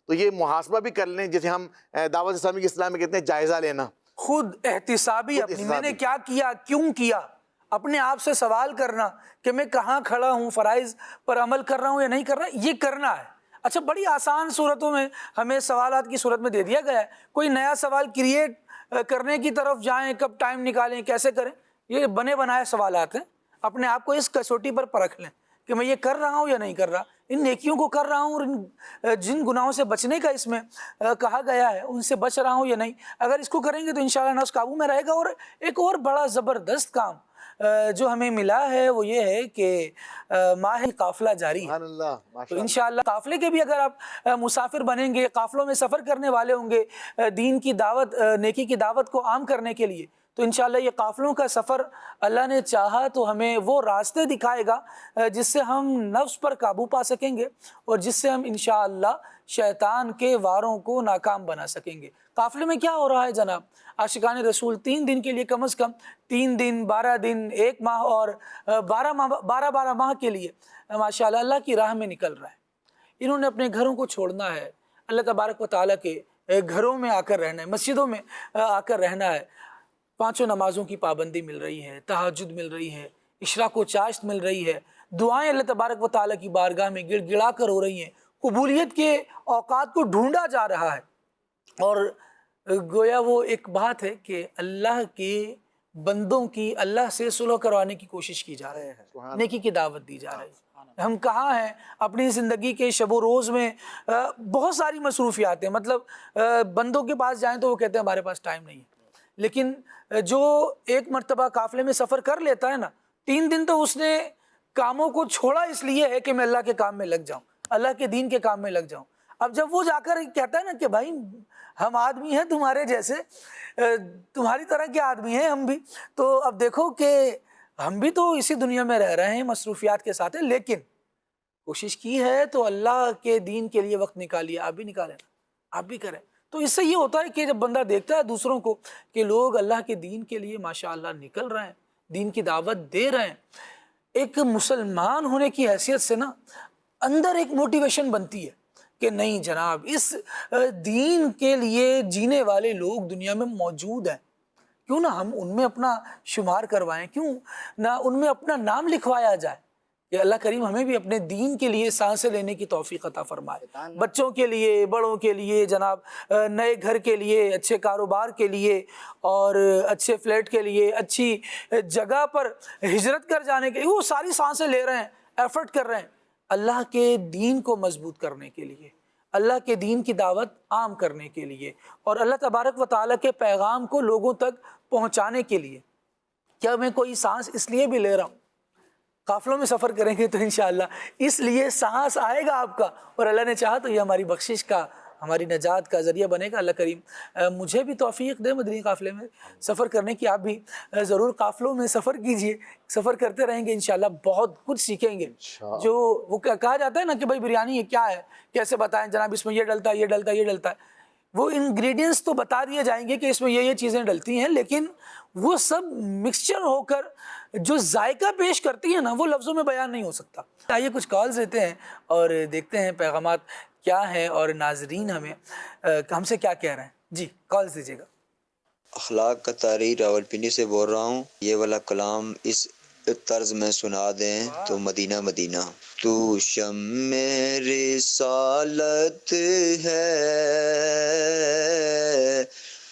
تو یہ محاسبہ بھی کر لیں, جیسے ہم دعوت اسلامی کے اسلام میں کہتے ہیں جائزہ لینا, خود احتسابی اپنی, میں نے کیا کیا, کیوں کیا, اپنے آپ سے سوال کرنا کہ میں کہاں کھڑا ہوں, فرائض پر عمل کر رہا ہوں یا نہیں کر رہا, یہ کرنا ہے. اچھا, بڑی آسان صورتوں میں ہمیں سوالات کی صورت میں دے دیا گیا ہے. کوئی نیا سوال کریٹ کرنے کی طرف جائیں, کب ٹائم نکالیں, کیسے کریں, یہ بنے بنائے سوالات ہیں. اپنے آپ کو اس کسوٹی پر پرکھ لیں کہ میں یہ کر رہا ہوں یا نہیں کر رہا, ان نیکیوں کو کر رہا ہوں اور ان جن گناہوں سے بچنے کا اس میں کہا گیا ہے ان سے بچ رہا ہوں یا نہیں. اگر اس کو کریں گے تو انشاءاللہ نفس قابو میں رہے گا. اور ایک اور بڑا زبردست کام جو ہمیں ملا ہے وہ یہ ہے کہ ماہ قافلہ جاری ہے. تو انشاءاللہ قافلے کے بھی اگر آپ مسافر بنیں گے, قافلوں میں سفر کرنے والے ہوں گے دین کی دعوت, نیکی کی دعوت کو عام کرنے کے لیے, تو انشاءاللہ یہ قافلوں کا سفر اللہ نے چاہا تو ہمیں وہ راستے دکھائے گا جس سے ہم نفس پر قابو پا سکیں گے اور جس سے ہم انشاءاللہ شیطان کے واروں کو ناکام بنا سکیں گے. قافلے میں کیا ہو رہا ہے جناب؟ عاشقان رسول 3 دن کے لیے, کم از کم 3 دن, 12 دن, 1 ماہ اور 12 ماہ کے لیے ماشاءاللہ اللہ کی راہ میں نکل رہا ہے. انہوں نے اپنے گھروں کو چھوڑنا ہے, اللہ تبارک و تعالیٰ کے گھروں میں آ کر رہنا ہے, مسجدوں میں آ کر رہنا ہے. 5 نمازوں کی پابندی مل رہی ہے, تہجد مل رہی ہے, اشراق و چاشت مل رہی ہے, دعائیں اللہ تبارک و تعالیٰ کی بارگاہ میں گڑ گڑا کر ہو رہی ہیں, قبولیت کے اوقات کو ڈھونڈا جا رہا ہے. اور گویا وہ ایک بات ہے کہ اللہ کے بندوں کی اللہ سے صلح کروانے کی کوشش کی جا رہی ہے, نیکی کی دعوت دی جا رہی ہے. ہم کہاں ہیں اپنی زندگی کے شب و روز میں, بہت ساری مصروفیات ہیں. مطلب بندوں کے پاس جائیں تو وہ کہتے ہیں ہمارے پاس ٹائم نہیں ہے, لیکن جو ایک مرتبہ قافلے میں سفر کر لیتا ہے نا, 3 دن تو اس نے کاموں کو چھوڑا اس لیے ہے کہ میں اللہ کے کام میں لگ جاؤں, اللہ کے دین کے کام میں لگ جاؤں. اب جب وہ جا کر کہتا ہے نا کہ بھائی ہم آدمی ہیں تمہارے جیسے, تمہاری طرح کے آدمی ہیں ہم بھی, تو اب دیکھو کہ ہم بھی تو اسی دنیا میں رہ رہے ہیں مصروفیات کے ساتھ, لیکن کوشش کی ہے تو اللہ کے دین کے لیے وقت نکالیے. آپ بھی نکالیں نا, آپ بھی کریں. تو اس سے یہ ہوتا ہے کہ جب بندہ دیکھتا ہے دوسروں کو کہ لوگ اللہ کے دین کے لیے ماشاءاللہ نکل رہے ہیں, دین کی دعوت دے رہے ہیں, ایک مسلمان ہونے کی حیثیت سے نا اندر ایک موٹیویشن بنتی ہے کہ نہیں جناب, اس دین کے لیے جینے والے لوگ دنیا میں موجود ہیں, کیوں نہ ہم ان میں اپنا شمار کروائیں, کیوں نہ ان میں اپنا نام لکھوایا جائے. کہ اللہ کریم ہمیں بھی اپنے دین کے لیے سانسیں لینے کی توفیق عطا فرمائے, بچوں کے لیے, بڑوں کے لیے, جناب نئے گھر کے لیے, اچھے کاروبار کے لیے, اور اچھے فلیٹ کے لیے, اچھی جگہ پر ہجرت کر جانے کے لیے. وہ ساری سانسیں لے رہے ہیں, ایفرٹ کر رہے ہیں اللہ کے دین کو مضبوط کرنے کے لیے, اللہ کے دین کی دعوت عام کرنے کے لیے, اور اللہ تبارک و تعالیٰ کے پیغام کو لوگوں تک پہنچانے کے لیے. کیا میں کوئی سانس اس لیے بھی لے رہا ہوں, قافلوں میں سفر کریں گے تو انشاءاللہ اس لیے سانس آئے گا آپ کا, اور اللہ نے چاہا تو یہ ہماری بخشش کا, ہماری نجات کا ذریعہ بنے گا. اللہ کریم مجھے بھی توفیق دے مدنی قافلے میں سفر کرنے کی. آپ بھی ضرور قافلوں میں سفر کیجئے, سفر کرتے رہیں گے انشاءاللہ بہت کچھ سیکھیں گے. جو وہ کہا جاتا ہے نا کہ بھائی بریانی یہ کیا ہے, کیسے بتائیں جناب, اس میں یہ ڈلتا ہے, یہ ڈلتا ہے, یہ ڈلتا ہے. وہ انگریڈینٹس تو بتا دیے جائیں گے کہ اس میں یہ چیزیں ڈلتی ہیں, لیکن وہ سب مکسچر ہو کر جو ذائقہ پیش کرتی ہیں نا وہ لفظوں میں بیان نہیں ہو سکتا. آئیے کچھ کالز دیتے ہیں اور دیکھتے ہیں پیغامات کیا ہیں اور ناظرین ہمیں ہم سے کیا کہہ رہے ہیں. جی کالز دیجیے گا. اخلاق کا تحریر راولپنڈی سے بول رہا ہوں. یہ والا کلام اس طرز میں سنا دیں تو مدینہ مدینہ. تو شمع رسالت ہے,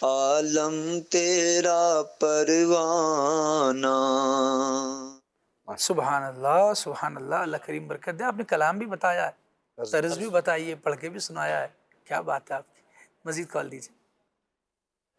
عالم تیرا پروانہ. سبحان اللہ, سبحان اللہ. اللہ کریم برکت دے. آپ نے کلام بھی بتایا ہے, طرز بھی بتائی ہے, پڑھ کے بھی سنایا ہے. کیا بات ہے آپ کی. مزید کال دیجیے.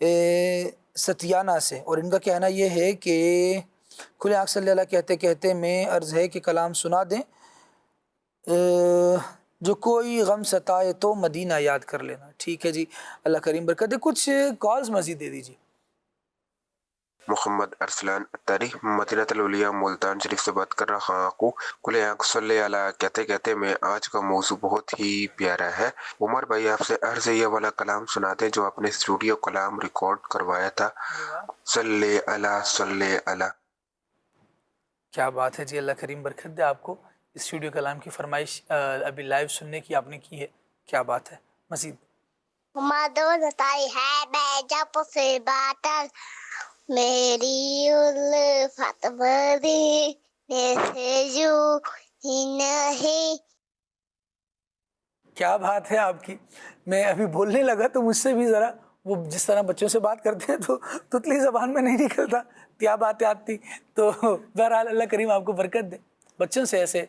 ستیانہ سے، اور ان کا کہنا یہ ہے کہ کھلے آنکھ صلی اللہ کہتے کہتے میں عرض ہے کہ کلام سنا دیں، جو کوئی غم ستائے تو مدینہ یاد کر لینا۔ ٹھیک ہے جی، اللہ کریم برکت دے۔ کچھ کالز مزید دے دیجیے۔ محمد ارسلان اتاری مدینہ الاولیاء ملتان شریف سے بات کر رہا ہوں۔ کھلے آنکھ صلی اللہ کہتے کہتے میں آج کا موضوع بہت ہی پیارا ہے۔ عمر بھائی آپ سے عرض یہ والا کلام سناتے جو آپ نے اسٹوڈیو کلام ریکارڈ کروایا تھا، صلی اللہ۔ کیا بات ہے جی، اللہ کریم برکت دے آپ کو۔ اسٹوڈیو کلام کی فرمائش ابھی لائیو سننے کی آپ نے کی ہے، کیا بات ہے۔ مزید مدونتائی ہے میں جب سے باٹل میری الفت بری جیسے جو ہی نہیں۔ کیا بات ہے آپ کی۔ میں ابھی بولنے لگا تو مجھ سے بھی ذرا وہ جس طرح بچوں سے بات کرتے ہیں تو تتلی زبان میں نہیں نکلتا، کیا باتیں آتی۔ تو بہرحال اللہ کریم آپ کو برکت دے۔ بچوں سے ایسے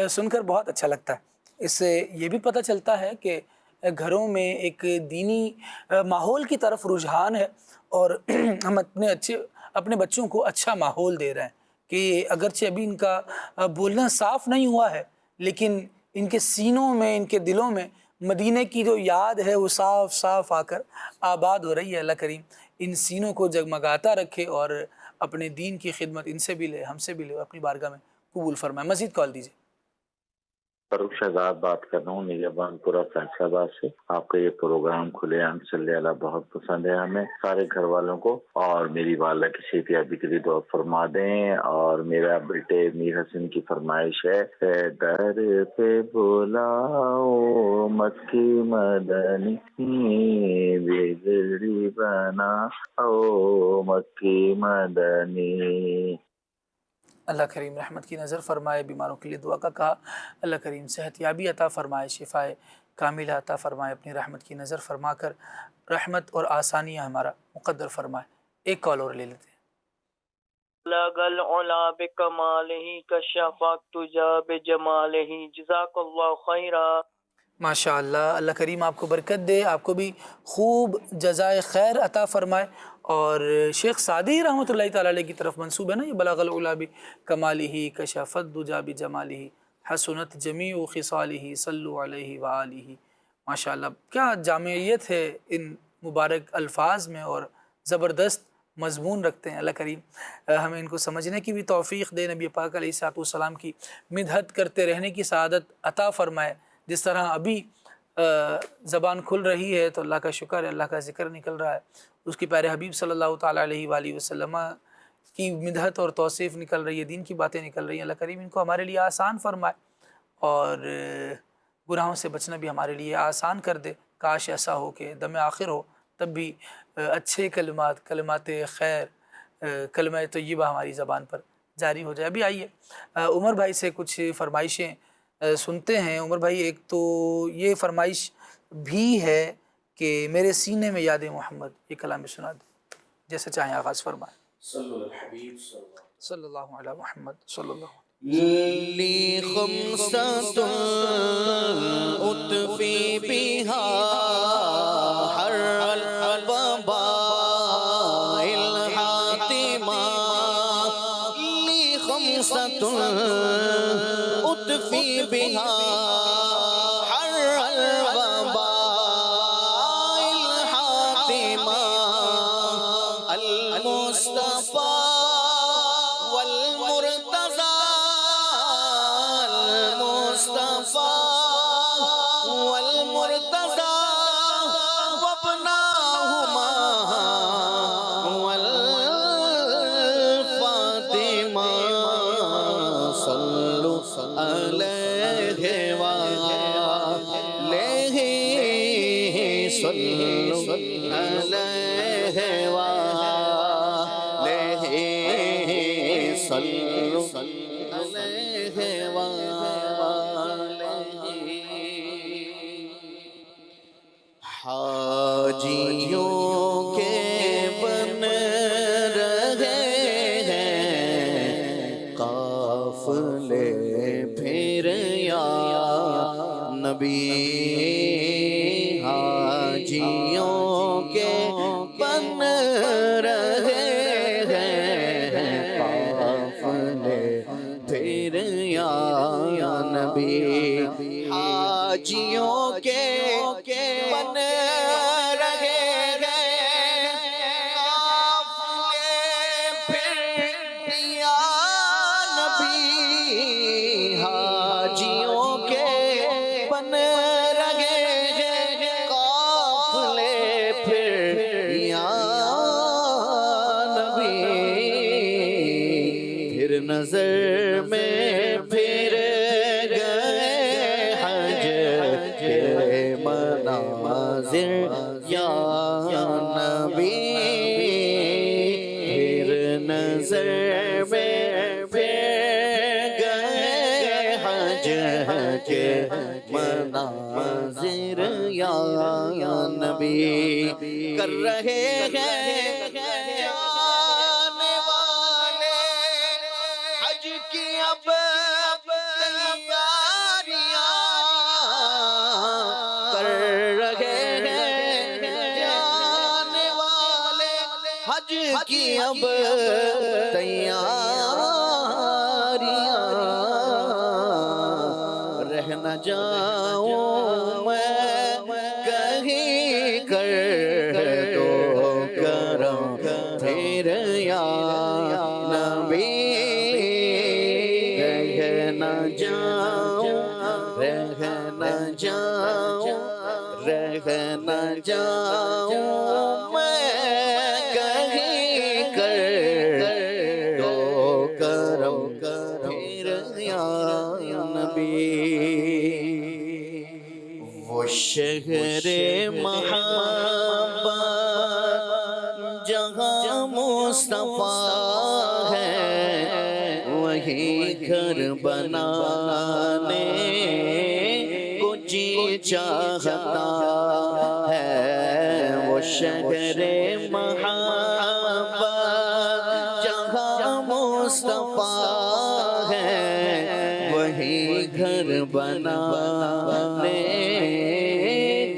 سن کر بہت اچھا لگتا ہے۔ اس سے یہ بھی پتہ چلتا ہے کہ گھروں میں ایک دینی ماحول کی طرف رجحان ہے، اور ہم اپنے بچوں کو اچھا ماحول دے رہے ہیں کہ اگرچہ ابھی ان کا بولنا صاف نہیں ہوا ہے، لیکن ان کے سینوں میں، ان کے دلوں میں مدینے کی جو یاد ہے وہ صاف صاف آ کر آباد ہو رہی ہے۔ اللہ کریم ان سینوں کو جگمگاتا رکھے اور اپنے دین کی خدمت ان سے بھی لے، ہم سے بھی لے، اپنی بارگاہ میں قبول فرمائے۔ مزید کال دیجیے۔ فاروق شہزاد بات کر رہا ہوں نگہبان پورہ فیصل آباد سے۔ آپ کا یہ پروگرام کھلے آنکھ صلی اللہ بہت پسند ہے ہمیں سارے گھر والوں کو، اور میری والدہ کی صحتیابی کے لیے دعا فرما دیں۔ اور میرا بیٹے میر حسن کی فرمائش ہے، در پہ بلاؤ مکی مدنی بگڑی بنا او مکی مدنی۔ اللہ کریم رحمت کی نظر فرمائے، بیماروں کے لیے دعا کا کہا، اللہ کریم صحت یابی عطا فرمائے، شفائے کاملہ عطا فرمائے، اپنی رحمت کی نظر فرما کر رحمت اور آسانیاں ہمارا مقدر فرمائے۔ ایک کال اور لے لیتے ہیں۔ بلغ العلا بکمالہ کشف الدجی بجمالہ جزاک اللہ خیرا۔ ماشاء اللہ، اللہ کریم آپ کو برکت دے، آپ کو بھی خوب جزائے خیر عطا فرمائے۔ اور شیخ سعدی رحمۃ اللہ تعالیٰ علیہ کی طرف منسوب ہے نا یہ بلغ العلا بکمالہ کشف الدجی بجمالہ حسنت جمیع خصالہ صلوا علیہ وآلہ۔ ماشاء اللہ، کیا جامعیت ہے ان مبارک الفاظ میں، اور زبردست مضمون رکھتے ہیں۔ اللہ کریم ہمیں ان کو سمجھنے کی بھی توفیق دے، نبی پاک علیہ الصلوۃ والسلام کی مدحت کرتے رہنے کی سعادت عطا فرمائے۔ جس طرح ابھی زبان کھل رہی ہے تو اللہ کا شکر ہے، اللہ کا ذکر نکل رہا ہے، اس کی پیارے حبیب صلی اللہ تعالیٰ علیہ وآلہ وسلم کی مدحت اور توصیف نکل رہی ہے، دین کی باتیں نکل رہی ہیں۔ اللہ کریم ان کو ہمارے لیے آسان فرمائے، اور گناہوں سے بچنا بھی ہمارے لیے آسان کر دے۔ کاش ایسا ہو کہ دم آخر ہو تب بھی اچھے کلمات خیر، کلمہ طیبہ ہماری زبان پر جاری ہو جائے۔ ابھی آئیے عمر بھائی سے کچھ فرمائشیں سنتے ہیں۔ عمر بھائی، ایک تو یہ فرمائش بھی ہے کہ میرے سینے میں یاد محمد، یہ کلام سنا دیں، جیسے چاہیں آغاز فرمائیں۔ صلی اللہ علیہ محمد صلی اللہ علیہ لی خمسۃ اطفی بہا حر الوباء الحاتمہ، لی خمسۃ اطفی بہا حر الوباء الحاتمہ، المصطفیٰ حاجیوں کے بن رہے ہیں قافلے پھر یا نبی، حاجیوں کے بن بن رہے گئے قافلے پھر یا نبی حاجیوں کے بن رہے گئے قافلے پھر یا نبی پھر نظر میں پھر گئے حج کے مناظر یا نبی پھر نظر میں پھر گئے حج کے مناظر یا نبی کر رہے ہیں جانے والے حج کی اب تیاریاں کر رہے ہیں جانے والے حج کی اب تیاریاں رہ نہ جاؤں میں کہیں کر دو کرم پھر یا نبی رہ نہ جاؤں میں کہیں کر دو کرم پھر یا نبی وہ شہر محبت جہاں مصطفیٰ ہے وہی گھر بنانے کو جی چاہتا ہے وہ شہر محبت جہاں مصطفیٰ ہے وہی گھر بنانے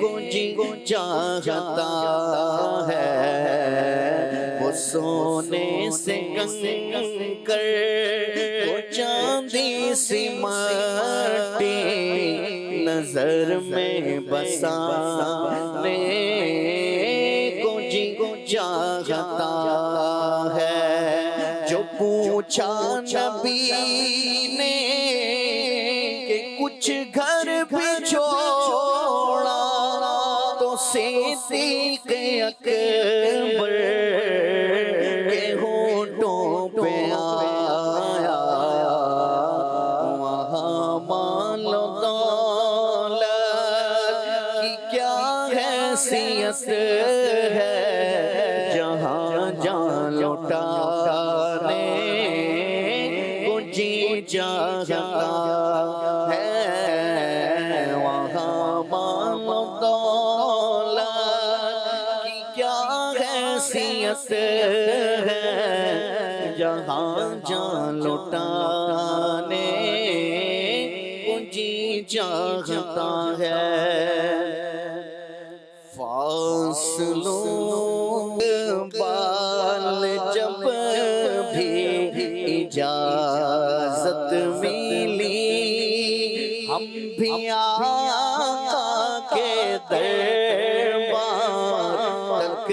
کو جی چاہتا ہے وہ سونے سے کنکر وہ چاندی سی مٹی نظر میں بسانے کو جی چاہتا ہے جو پوچھا نبی نے کہ کچھ گھر بھی چھوڑا تو صدیق اکبر کے ہونٹوں پہ آیا وہاں مال و دولت کی کیا حیثیت ہے جہاں جان لٹانے کو جی چاہتا ہے وہاں مال و دولت کی کیا حیثیت ہے جہاں جان لٹانے کو جی چاہتا ہے فاصلوں بال جب بھی اجازت ملی ہم بھی آقا کے دربار تک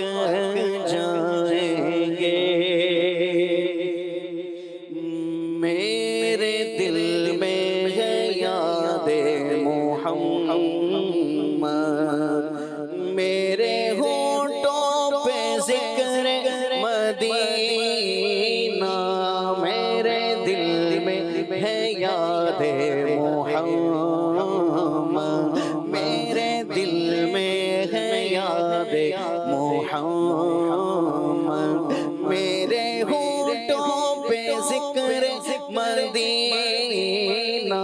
جائیں گے میرے دل میں ہے یاد محمد میرے ہونٹوں پہ ذکر مدینہ میرے دل میں ہے یاد محمد میرے دل میں ہے یاد محمد میرے ہونٹوں پہ ذکر مدینہ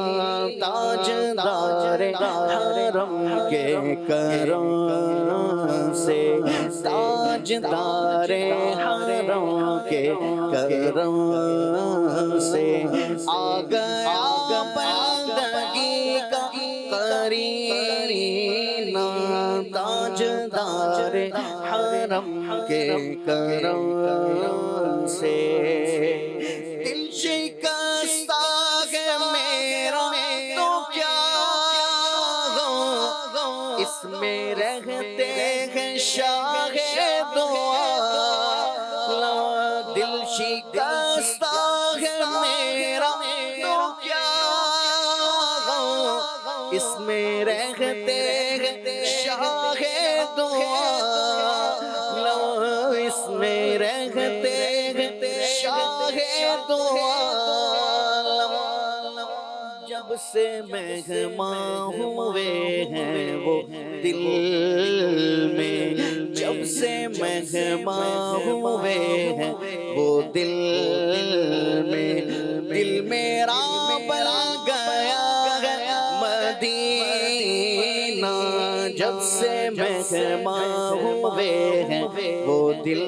تاجدار حرم کے کرم سے تاجدار حرم کے کرم سے آ گیا بندگی کا قرینہ تاجدار حرم کے کرم سے دل شکستہ ہے میرا تو کیا اس میں رہتا ہیں شاہ دعا دل شکستہ ہے میرا تو کیا اس میں رہتے ہیں شاہ دعا اس میں رہتے ہیں شاہ دعا جب سے مہماں ہوئے ہیں وہ دل میں جب سے مہماں ہوئے ہیں وہ دل میں دل میرا بنا گیا مدینہ جب سے مہماں ہوئے ہیں وہ دل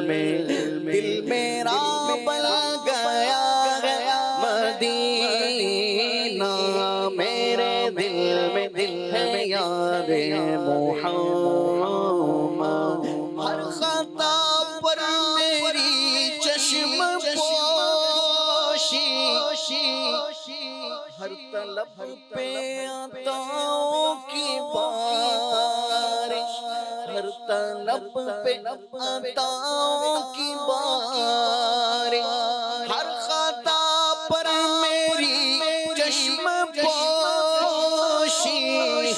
میں دل میرا بنا گیا مدینہ میرے دل میں دل ہے یاد محمد ہر خطا پر میری چشم پوشی ہر طلب پہ عطاؤں کی بارش ہر طلب پہ عطاؤں کی بارش ہر خطا پر میری چشم پوشی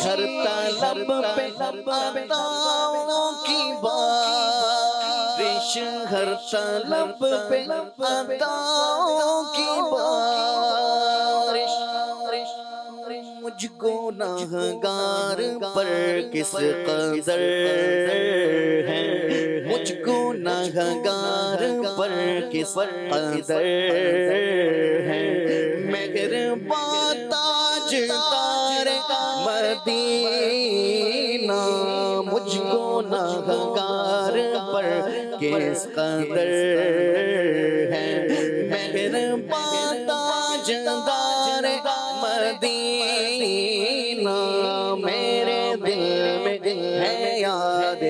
ہر طلب پہ عطاؤں کی بارش ہر طلب پہ عطاؤں کی بارش مجھ گناہگار پر کس قدر ہے مجھ گناہگار پر کس قدر ہے مہربان تاجدار مدینہ مجھ گناہگار پر کس قدر ہے مہربان تاجدار مدینہ میرے دل میں ہے یاد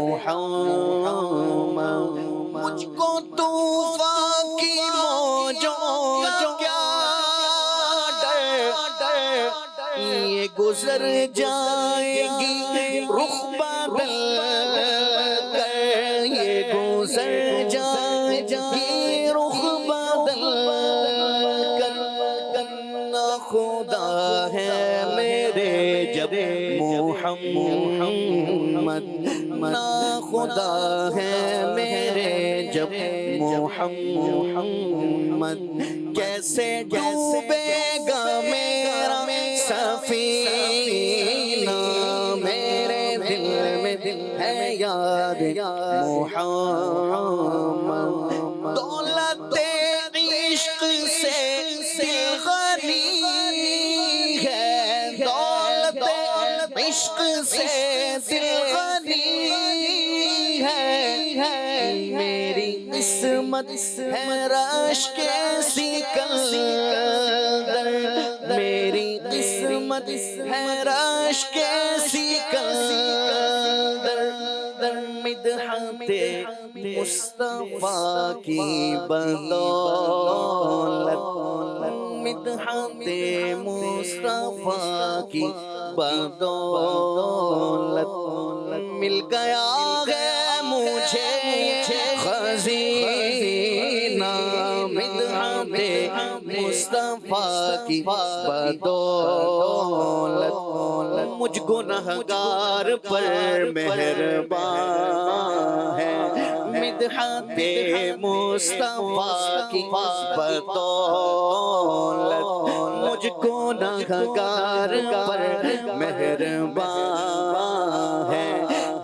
محمد مجھ کو طوفان کی موجوں کیا ڈر یہ گزر جائے گی رخ بدل کر یہ گزر جائے گی رخ بدل کر خدا ہے میرے جب محمد نا خدا ہے میرے جب محمد کیسے ڈوبے گا میرا سفینہ میرے دل میں دل ہے یاد محمد دولت عشق سے دل غنی ہے دولت عشق سے دل غنی ہے میری قسمت ہے رشک سکندر میری قسمت ہے رشک سکندر مدحت مصطفیٰ کی بدولت مدحت مصطفیٰ کی بدولت مل گیا ہے مجھے خزینہ مدحت مصطفیٰ کی بدولت مجھ گنہگار پر مہربان ہے مدحت مصطفیٰ کی بدولت مجھ گنہگار پر مہربان ہے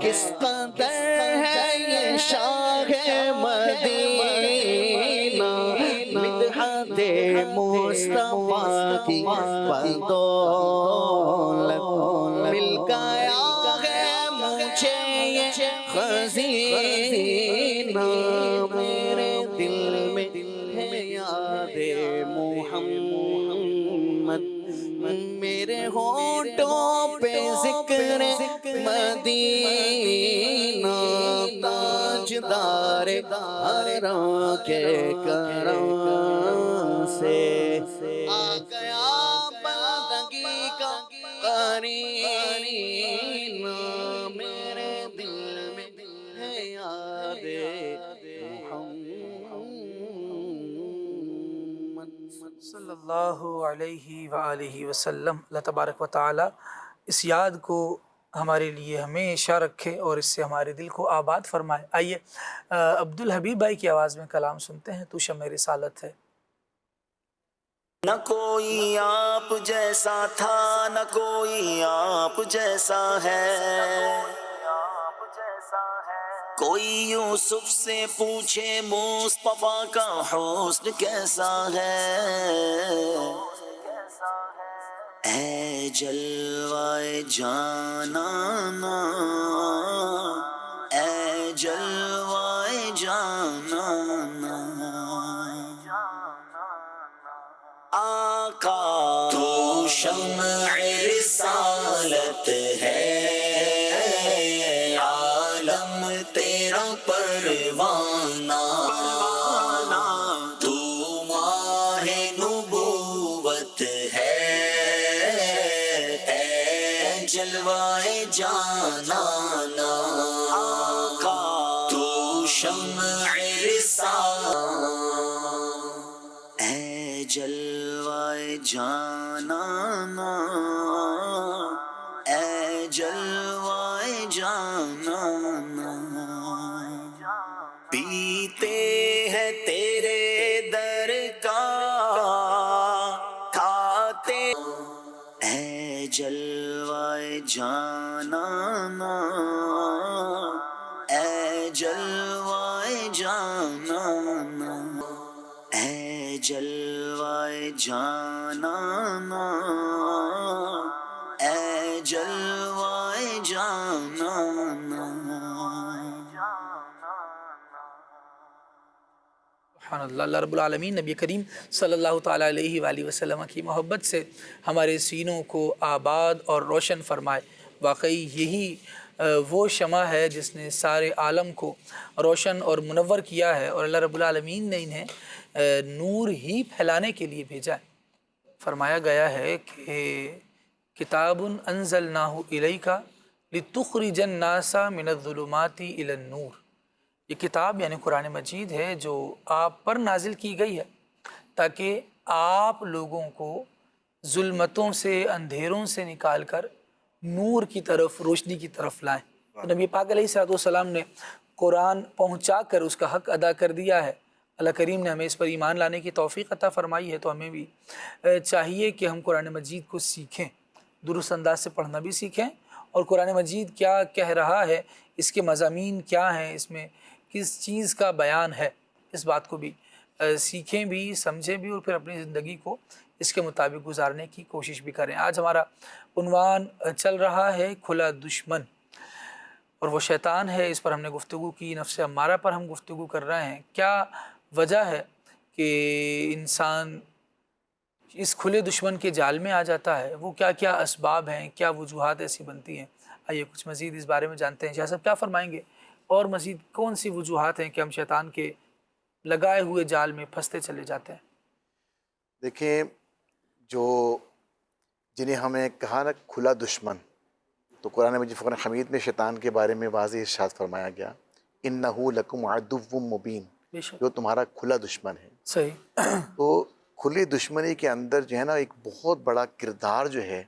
کس قدر ہے یہ شاہ مدینہ مدحت مصطفیٰ کی بدولت مل گیا ہے مجھے یہ خزینہ میرے دل میں ہے یاد محمد میرے ہونٹوں پہ ذکر مدینہ تاجدار حرم کے کرم سے آ گیا بندگی کا قرینہ اللہ علیہ وآلہ وسلم اللہ تبارک و تعالی اس یاد کو ہمارے لیے ہمیشہ رکھے اور اس سے ہمارے دل کو آباد فرمائے۔ آئیے عبدالحبیب بھائی کی آواز میں کلام سنتے ہیں، تو شمع رسالت ہے۔ نہ کوئی آپ جیسا تھا نہ کوئی آپ جیسا ہے، کوئی یوسف سے پوچھے مصطفیٰ کا حسن کیسا ہے، اے جلوائے جانانا اے جلوائے جانانا، آقا تو شمع رسالت ہے، عالم تیرا پروانہ، تو ماہ نبوت ہے، اے جلوائے جانانا، آقا تو شمع رسالت، اے جلوائے جانانا اے جلوائے جانانا، پیتے ہیں تیرے در کا کھاتے، اے جلوائے جانانا اے جلوائے جانانا، اے جلوائے جانانا اے جلوائے جانانا۔ سبحان اللہ۔ اللہ رب العالمین نبی کریم صلی اللہ تعالیٰ علیہ وآلہ وسلم کی محبت سے ہمارے سینوں کو آباد اور روشن فرمائے۔ واقعی یہی وہ شمع ہے جس نے سارے عالم کو روشن اور منور کیا ہے، اور اللہ رب العالمین نے انہیں نور ہی پھیلانے کے لیے بھیجا ہے۔ فرمایا گیا ہے کہ کتاب انزلناہ الیک لتخرج الناس من الظلمات الی النور، یہ کتاب یعنی قرآن مجید ہے جو آپ پر نازل کی گئی ہے تاکہ آپ لوگوں کو ظلمتوں سے اندھیروں سے نکال کر نور کی طرف روشنی کی طرف لائیں۔ تو نبی پاک علیہ السلام نے قرآن پہنچا کر اس کا حق ادا کر دیا ہے۔ اللہ کریم نے ہمیں اس پر ایمان لانے کی توفیق عطا فرمائی ہے، تو ہمیں بھی چاہیے کہ ہم قرآن مجید کو سیکھیں، درست انداز سے پڑھنا بھی سیکھیں، اور قرآن مجید کیا کہہ رہا ہے، اس کے مضامین کیا ہیں، اس میں کس چیز کا بیان ہے، اس بات کو بھی سیکھیں بھی، سمجھیں بھی، اور پھر اپنی زندگی کو اس کے مطابق گزارنے کی کوشش بھی کریں۔ آج ہمارا عنوان چل رہا ہے کھلا دشمن، اور وہ شیطان ہے، اس پر ہم نے گفتگو کی، نفس امارہ پر ہم گفتگو کر رہے ہیں۔ کیا وجہ ہے کہ انسان اس کھلے دشمن کے جال میں آ جاتا ہے، وہ کیا کیا اسباب ہیں، کیا وجوہات ایسی بنتی ہیں؟ آئیے کچھ مزید اس بارے میں جانتے ہیں۔ شاہ صاحب کیا فرمائیں گے، اور مزید کون سی وجوہات ہیں کہ ہم شیطان کے لگائے ہوئے جال میں پھنستے چلے جاتے ہیں؟ دیکھیں، جو جنہیں ہمیں کہا نا کھلا دشمن، تو قرآن مجید فرقان حمید میں شیطان کے بارے میں واضح ارشاد فرمایا گیا، انہو لکم عدو مبین، جو تمہارا کھلا دشمن ہے۔ صحیح۔ تو کھلی دشمنی کے اندر جو ہے نا ایک بہت بڑا کردار جو ہے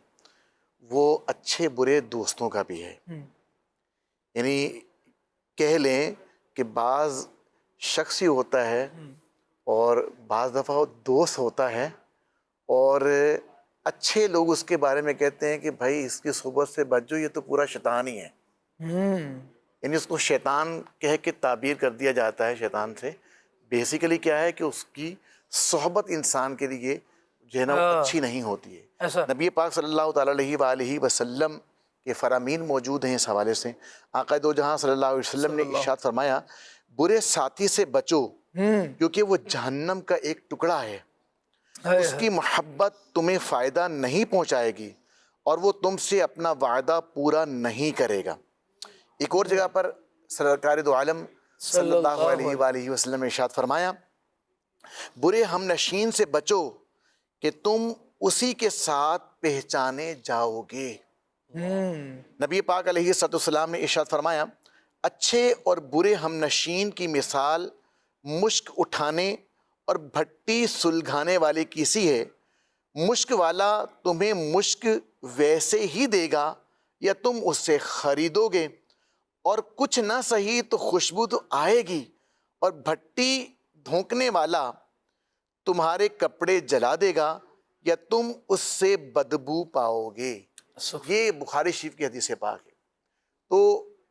وہ اچھے برے دوستوں کا بھی ہے۔ یعنی کہہ لیں کہ بعض شخص ہی ہوتا ہے اور بعض دفعہ وہ دوست ہوتا ہے، اور اچھے لوگ اس کے بارے میں کہتے ہیں کہ بھائی اس کی صحبت سے بچ جو، یہ تو پورا شیطان ہی ہے۔ یعنی اس کو شیطان کہہ کے تعبیر کر دیا جاتا ہے شیطان سے۔ بیسیکلی کیا ہے کہ اس کی صحبت انسان کے لیے جو ہے نا اچھی نہیں ہوتی ہے۔ نبی پاک صلی اللہ تعالیٰ علیہ وآلہ وسلم کے فرامین موجود ہیں اس حوالے سے۔ آقا دو جہاں صلی اللہ علیہ وسلم نے ارشاد فرمایا، برے ساتھی سے بچو کیونکہ وہ جہنم کا ایک ٹکڑا ہے، اس کی محبت تمہیں فائدہ نہیں پہنچائے گی اور وہ تم سے اپنا وعدہ پورا نہیں کرے گا۔ ایک اور جگہ پر سرکار دو عالم صلی اللہ علیہ وآلہ وسلم نے ارشاد فرمایا، برے ہم نشین سے بچو کہ تم اسی کے ساتھ پہچانے جاؤ گے۔ نبی پاک علیہ السلام نے ارشاد فرمایا، اچھے اور برے ہم نشین کی مثال مشک اٹھانے اور بھٹی سلگھانے والے کی سی ہے، مشک والا تمہیں مشک ویسے ہی دے گا یا تم اس سے خریدو گے؟ اور کچھ نہ صحیح تو خوشبو تو آئے گی، اور بھٹی دھونکنے والا تمہارے کپڑے جلا دے گا یا تم اس سے بدبو پاؤ گے۔ یہ بخاری شریف کی حدیث پاک ہے۔ تو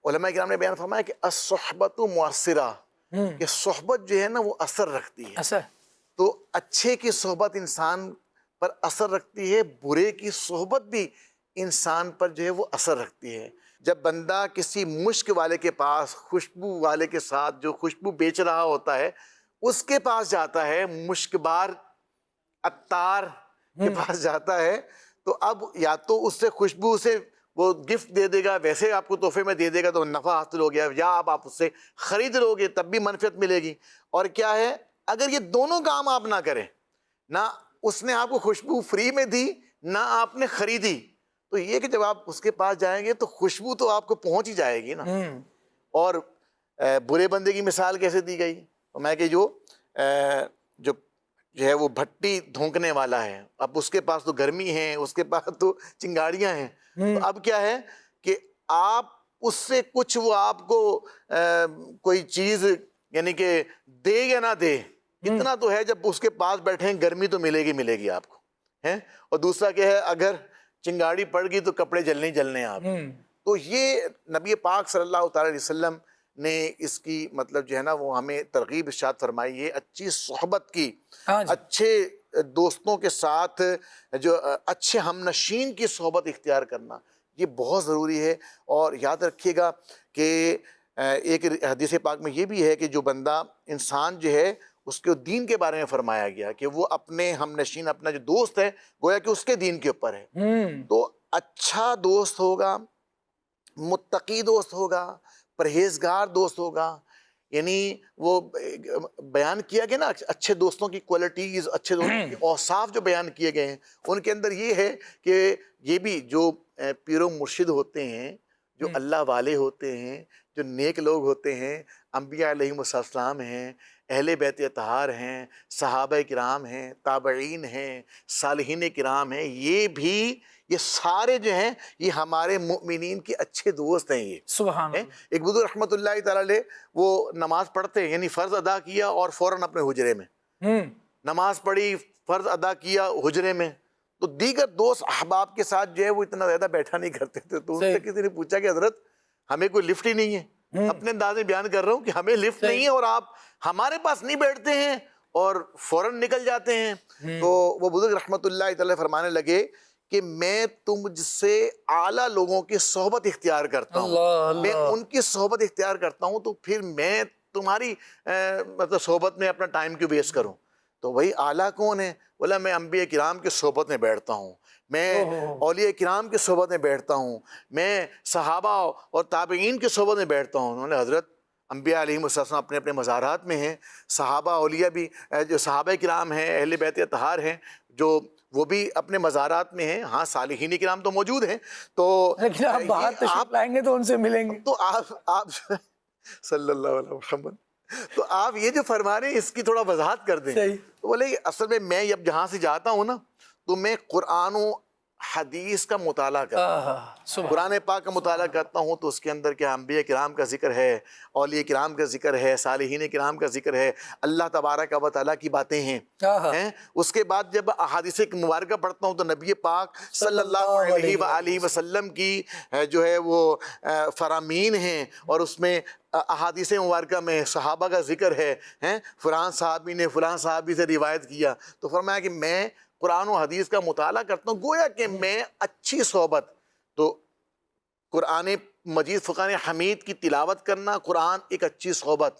علماء کرام نے بیان فرمایا کہ الصحبت مؤثرہ، کہ صحبت جو ہے نا وہ اثر رکھتی ہے۔ تو اچھے کی صحبت انسان پر اثر رکھتی ہے، برے کی صحبت بھی انسان پر جو ہے وہ اثر رکھتی ہے۔ جب بندہ کسی مشک والے کے پاس، خوشبو والے کے ساتھ جو خوشبو بیچ رہا ہوتا ہے، اس کے پاس جاتا ہے، مشک بار عطار کے پاس جاتا ہے، تو اب یا تو اس سے خوشبو سے وہ گفٹ دے دے گا، ویسے آپ کو تحفے میں دے دے گا تو نفع حاصل ہو گیا، یا آپ اس سے خرید لو گے تب بھی منفعت ملے گی۔ اور کیا ہے، اگر یہ دونوں کام آپ نہ کریں، نہ اس نے آپ کو خوشبو فری میں دی نہ آپ نے خریدی، تو یہ کہ جب آپ اس کے پاس جائیں گے تو خوشبو تو آپ کو پہنچ ہی جائے گی نا۔ اور برے بندے کی مثال کیسے دی گئی؟ میں کہ جو ہے وہ بھٹی دھونکنے والا ہے، اب اس کے پاس تو گرمی ہے، اس کے پاس تو چنگاڑیاں ہیں، تو اب کیا ہے کہ آپ اس سے کچھ وہ آپ کو کوئی چیز یعنی کہ دے یا نہ دے، اتنا تو ہے جب اس کے پاس بیٹھے ہیں گرمی تو ملے گی آپ کو ہے۔ اور دوسرا کیا ہے، اگر چنگاڑی پڑ گئی تو کپڑے جلنے ہی جلنے آپ۔ تو یہ نبی پاک صلی اللہ تعالی علیہ وسلم نے اس کی مطلب جو ہے نا وہ ہمیں ترغیب ارشاد فرمائی ہے اچھی صحبت کی، اچھے دوستوں کے ساتھ جو اچھے ہم نشین کی صحبت اختیار کرنا، یہ بہت ضروری ہے۔ اور یاد رکھیے گا کہ ایک حدیث پاک میں یہ بھی ہے کہ جو بندہ انسان جو ہے اس کے دین کے بارے میں فرمایا گیا کہ وہ اپنے ہم نشین، اپنا جو دوست ہے گویا کہ اس کے دین کے اوپر ہے۔ تو اچھا دوست ہوگا، متقی دوست ہوگا، پرہیزگار دوست ہوگا، یعنی وہ بیان کیا گیا نا اچھے دوستوں کی کوالٹیز، اچھے دوستوں کے اوصاف جو بیان کیے گئے ہیں، ان کے اندر یہ ہے کہ یہ بھی جو پیر و مرشد ہوتے ہیں، جو اللہ والے ہوتے ہیں، جو نیک لوگ ہوتے ہیں، انبیاء علیہم السلام ہیں، اہل بیت اطہار ہیں، صحابہ کرام ہیں، تابعین ہیں، صالحین کرام ہیں، یہ سارے جو ہیں یہ ہمارے مؤمنین کے اچھے دوست ہیں۔ یہ سبحان اللہ۔ ایک بزرگ رحمۃ اللہ تعالی علیہ وہ نماز پڑھتے یعنی فرض ادا کیا اور فوراً اپنے حجرے میں نماز پڑھی، فرض ادا کیا حجرے میں، تو دیگر دوست احباب کے ساتھ جو ہے وہ اتنا زیادہ بیٹھا نہیں کرتے تھے۔ تو ان سے کسی نے پوچھا کہ حضرت ہمیں کوئی لفٹ ہی نہیں ہے، اپنے انداز میں بیان کر رہا ہوں کہ ہمیں لفٹ نہیں ہے اور آپ ہمارے پاس نہیں بیٹھتے ہیں اور فوراً نکل جاتے ہیں۔ تو وہ بزرگ رحمۃ اللہ تعالی فرمانے لگے کہ میں تم سے اعلیٰ لوگوں کی صحبت اختیار کرتا ہوں، میں ان کی صحبت اختیار کرتا ہوں، تو پھر میں تمہاری مطلب صحبت میں اپنا ٹائم کیوں ویسٹ کروں؟ تو وہی اعلیٰ کون ہے؟ بولا میں انبیاء کرام کی صحبت میں بیٹھتا ہوں، میں اولیاء کرام کی صحبت میں بیٹھتا ہوں، میں صحابہ اور تابعین کی صحبت میں بیٹھتا ہوں۔ انہوں نے حضرت انبیاء علیہم السلام اپنے اپنے مزارات میں ہیں، صحابہ اولیاء بھی جو صحابہ کرام ہیں، اہل بیت اطہار ہیں جو وہ بھی اپنے مزارات میں ہیں، ہاں صالحین کرام تو موجود ہیں۔ تو لیکن آپ باہر تشریف لائیں گے تو ان سے ملیں گے، تو آپ صلی اللہ علیہ وسلم، تو آپ یہ جو فرما رہے ہیں اس کی تھوڑا وضاحت کر دیں۔ تو بولے اصل میں اب جہاں سے جاتا ہوں نا تو میں قرآن و حدیث کا مطالعہ کرتا ہوں، قرآن پاک کا مطالعہ کرتا ہوں، تو اس کے اندر کیا انبیاء کرام کا ذکر ہے، اولیاء کرام کا ذکر ہے، صالحین کرام کا ذکر ہے، اللہ تبارک و تعالیٰ کی باتیں ہیں۔ اس کے بعد جب احادیث مبارکہ پڑھتا ہوں تو نبی پاک صلی اللہ علیہ وآلہ وسلم کی جو ہے وہ فرامین ہیں، اور اس میں احادیث مبارکہ میں صحابہ کا ذکر ہے، فلان صحابی نے فلان صحابی سے روایت کیا، تو فرمایا کہ میں قرآن و حدیث کا مطالعہ کرتا ہوں، گویا کہ میں اچھی صحبت، تو قرآن مجید فقان حمید کی تلاوت کرنا قرآن ایک اچھی صحبت،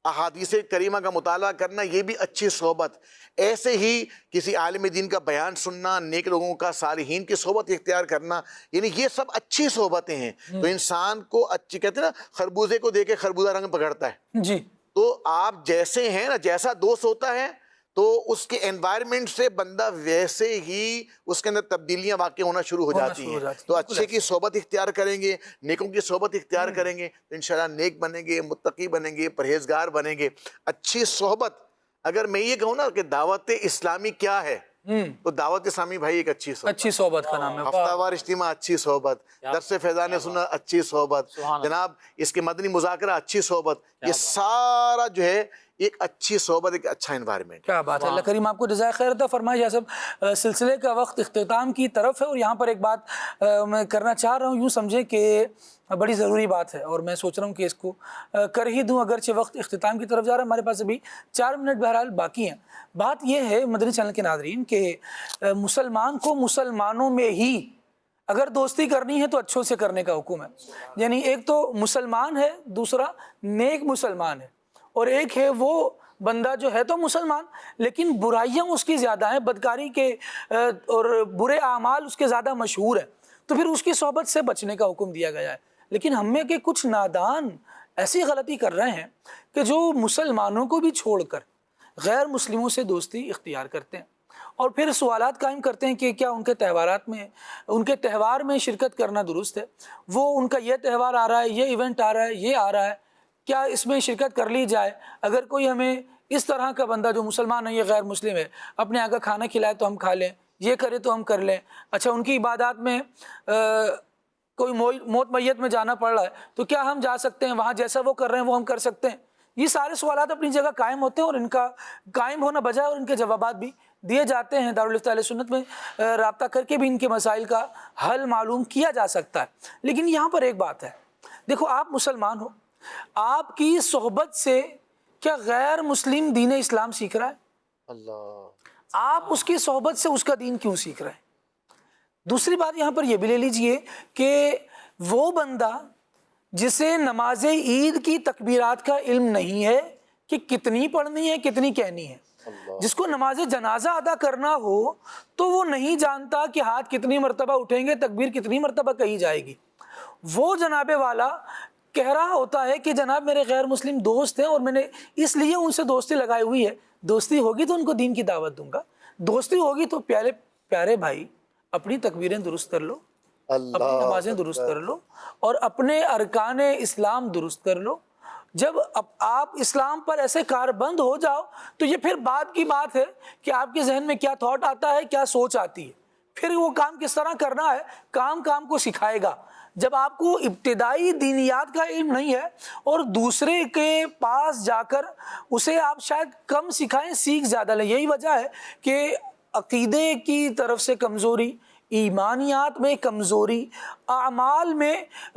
احادیث کریمہ کا مطالعہ کرنا یہ بھی اچھی صحبت، ایسے ہی کسی عالم دین کا بیان سننا، نیک لوگوں کا صالحین کی صحبت اختیار کرنا، یعنی یہ سب اچھی صحبتیں ہیں۔ تو انسان کو اچھی، کہتے ہیں نا خربوزے کو دیکھ کے خربوزہ رنگ پکڑتا ہے، جی، تو آپ جیسے ہیں نا، جیسا دوست ہوتا ہے تو اس کے انوائرمنٹ سے بندہ ویسے ہی اس کے اندر تبدیلیاں واقع ہونا شروع ہو جاتی ہیں۔ تو اچھے کی صحبت اختیار کریں گے، نیکوں کی صحبت اختیار کریں گے تو انشاءاللہ نیک بنیں گے، متقی بنیں گے، پرہیزگار بنیں گے۔ اچھی صحبت، اگر میں یہ کہوں نا کہ دعوت اسلامی کیا ہے، تو دعوت اسلامی بھائی ایک اچھی صحبت کا نام ہے. ہفتہ وار اجتماع اچھی صحبت, درس فیضان سننا اچھی صحبت, جناب اس کے مدنی مذاکرہ اچھی صحبت, یہ سارا جو ہے ایک اچھی صحبت, ایک اچھا انوائرمنٹ. کیا بات ہے. اللہ کریم آپ کو جزائے خیر عطا فرمائے. شاہ صاحب سلسلے کا وقت اختتام کی طرف ہے اور یہاں پر ایک بات میں کرنا چاہ رہا ہوں, یوں سمجھیں کہ بڑی ضروری بات ہے اور میں سوچ رہا ہوں کہ اس کو کر ہی دوں, اگرچہ وقت اختتام کی طرف جا رہا ہے. ہمارے پاس ابھی 4 منٹ بہرحال باقی ہیں. بات یہ ہے مدنی چینل کے ناظرین کہ مسلمان کو مسلمانوں میں ہی اگر دوستی کرنی ہے تو اچھوں سے کرنے کا حکم ہے. یعنی ایک تو مسلمان ہے, دوسرا نیک مسلمان ہے, اور ایک ہے وہ بندہ جو ہے تو مسلمان لیکن برائیاں اس کی زیادہ ہیں, بدکاری کے اور برے اعمال اس کے زیادہ مشہور ہیں, تو پھر اس کی صحبت سے بچنے کا حکم دیا گیا ہے. لیکن ہم میں کے کچھ نادان ایسی غلطی کر رہے ہیں کہ جو مسلمانوں کو بھی چھوڑ کر غیر مسلموں سے دوستی اختیار کرتے ہیں اور پھر سوالات قائم کرتے ہیں کہ کیا ان کے تہوارات میں, ان کے تہوار میں شرکت کرنا درست ہے, وہ ان کا یہ تہوار آ رہا ہے, یہ ایونٹ آ رہا ہے, یہ آ رہا ہے, کیا اس میں شرکت کر لی جائے. اگر کوئی ہمیں اس طرح کا بندہ جو مسلمان ہے, یہ غیر مسلم ہے, اپنے آگے کھانا کھلائے تو ہم کھا لیں, یہ کرے تو ہم کر لیں. اچھا ان کی عبادات میں کوئی موت میت میں جانا پڑ رہا ہے تو کیا ہم جا سکتے ہیں, وہاں جیسا وہ کر رہے ہیں وہ ہم کر سکتے ہیں. یہ سارے سوالات اپنی جگہ قائم ہوتے ہیں اور ان کا قائم ہونا بجائے اور ان کے جوابات بھی دیے جاتے ہیں. دارالفتہ اہل سنت میں رابطہ کر کے بھی ان کے مسائل کا حل معلوم کیا جا سکتا ہے. لیکن یہاں پر ایک بات ہے, دیکھو آپ مسلمان ہو, آپ کی صحبت سے کیا غیر مسلم دین اسلام سیکھ رہا ہے؟ اللہ, آپ اس کی صحبت سے اس کا دین کیوں سیکھ رہے ہیں؟ دوسری بات یہاں پر یہ بھی لے لیجئے کہ وہ بندہ جسے نماز عید کی تکبیرات کا علم نہیں ہے کہ کتنی پڑھنی ہے کتنی کہنی ہے, جس کو نماز جنازہ ادا کرنا ہو تو وہ نہیں جانتا کہ ہاتھ کتنی مرتبہ اٹھیں گے, تکبیر کتنی مرتبہ کہی جائے گی. وہ جناب والا کہہ رہا ہوتا ہے کہ جناب میرے غیر مسلم دوست ہیں اور میں نے اس لیے ان سے دوستی لگائی ہوئی ہے, دوستی ہوگی تو ان کو دین کی دعوت دوں گا, دوستی ہوگی تو پیارے بھائی اپنی تکبیریں درست کر لو, اپنی نمازیں درست کر لو اور اپنے ارکان اسلام درست کر لو. جب آپ اسلام پر ایسے کاربند ہو جاؤ تو یہ پھر بعد کی بات ہے کہ آپ کے ذہن میں کیا تھاٹ آتا ہے, کیا سوچ آتی ہے, پھر وہ کام کس طرح کرنا ہے کام کو سکھائے گا. جب آپ کو ابتدائی دینیات کا علم نہیں ہے اور دوسرے کے پاس جا کر اسے آپ شاید کم سکھائیں, سیکھ زیادہ لیں. یہی وجہ ہے کہ عقیدے کی طرف سے کمزوری, ایمانیات میں کمزوری, اعمال میں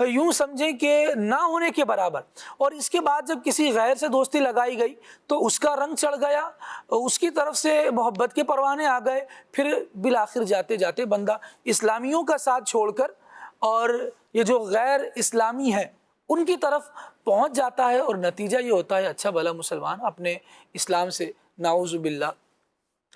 یوں سمجھیں کہ نہ ہونے کے برابر, اور اس کے بعد جب کسی غیر سے دوستی لگائی گئی تو اس کا رنگ چڑھ گیا, اس کی طرف سے محبت کے پروانے آ گئے, پھر بالآخر جاتے جاتے بندہ اسلامیوں کا ساتھ چھوڑ کر اور یہ جو غیر اسلامی ہیں ان کی طرف پہنچ جاتا ہے, اور نتیجہ یہ ہوتا ہے اچھا بھلا مسلمان اپنے اسلام سے نعوذ باللہ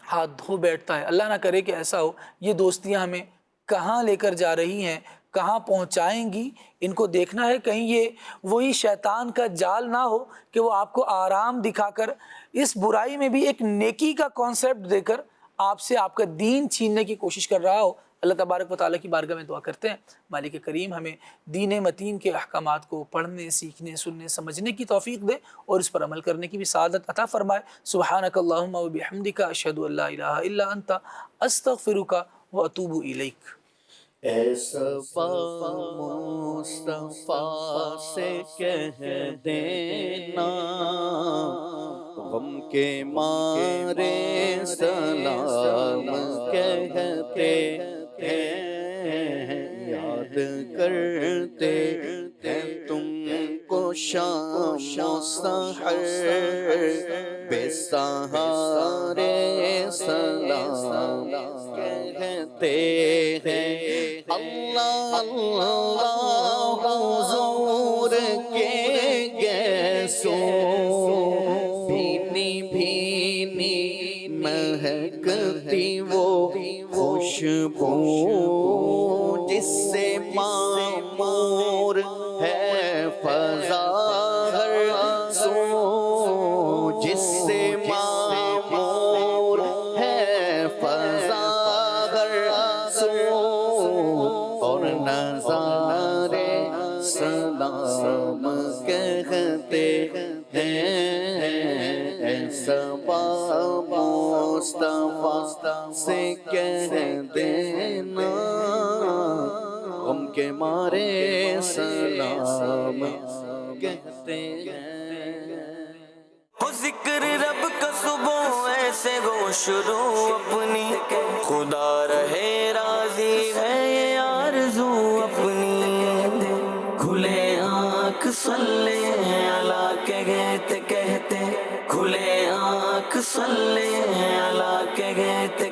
ہاتھ دھو بیٹھتا ہے. اللہ نہ کرے کہ ایسا ہو. یہ دوستیاں ہمیں کہاں لے کر جا رہی ہیں, کہاں پہنچائیں گی, ان کو دیکھنا ہے. کہیں یہ وہی شیطان کا جال نہ ہو کہ وہ آپ کو آرام دکھا کر اس برائی میں بھی ایک نیکی کا کانسیپٹ دے کر آپ سے آپ کا دین چھیننے کی کوشش کر رہا ہو. اللہ تبارک و تعالیٰ کی بارگاہ میں دعا کرتے ہیں مالک کریم ہمیں دین متین کے احکامات کو پڑھنے, سیکھنے, سننے, سمجھنے کی توفیق دے اور اس پر عمل کرنے کی بھی سعادت عطا فرمائے. سبحانک اللہم و بحمدک اشہد ان لا الہ الا انت استغفرک و اتوب الیک. اے صفا مصطفیٰ سے کہہ دینا غم کے مارے سلام کہتے ہیں, یاد کرتے ہیں تم کو شام و سحر, بے سہارے سلام کہتے ہیں. اللہ اللہ حضور کے گیسوں بھینی بھینی مہکتی وہ خوشبو جس سے معمور ہے فضا ہر سو, جس سے معمور ہے فضا ہر سو, اور نظارے سلام کہتے ہیں. صبا مصطفیٰ سے کہہ دینا غم کے مارے سلام کہتے ہیں. ہو ذکر رب کا صبح ایسے گو شروع اپنی خدا رہے راضی ہے یہ آرزو اپنی کھلے آنکھ صلی اللہ کہتے کہتے کھلے آنکھ صلی اللہ کہتے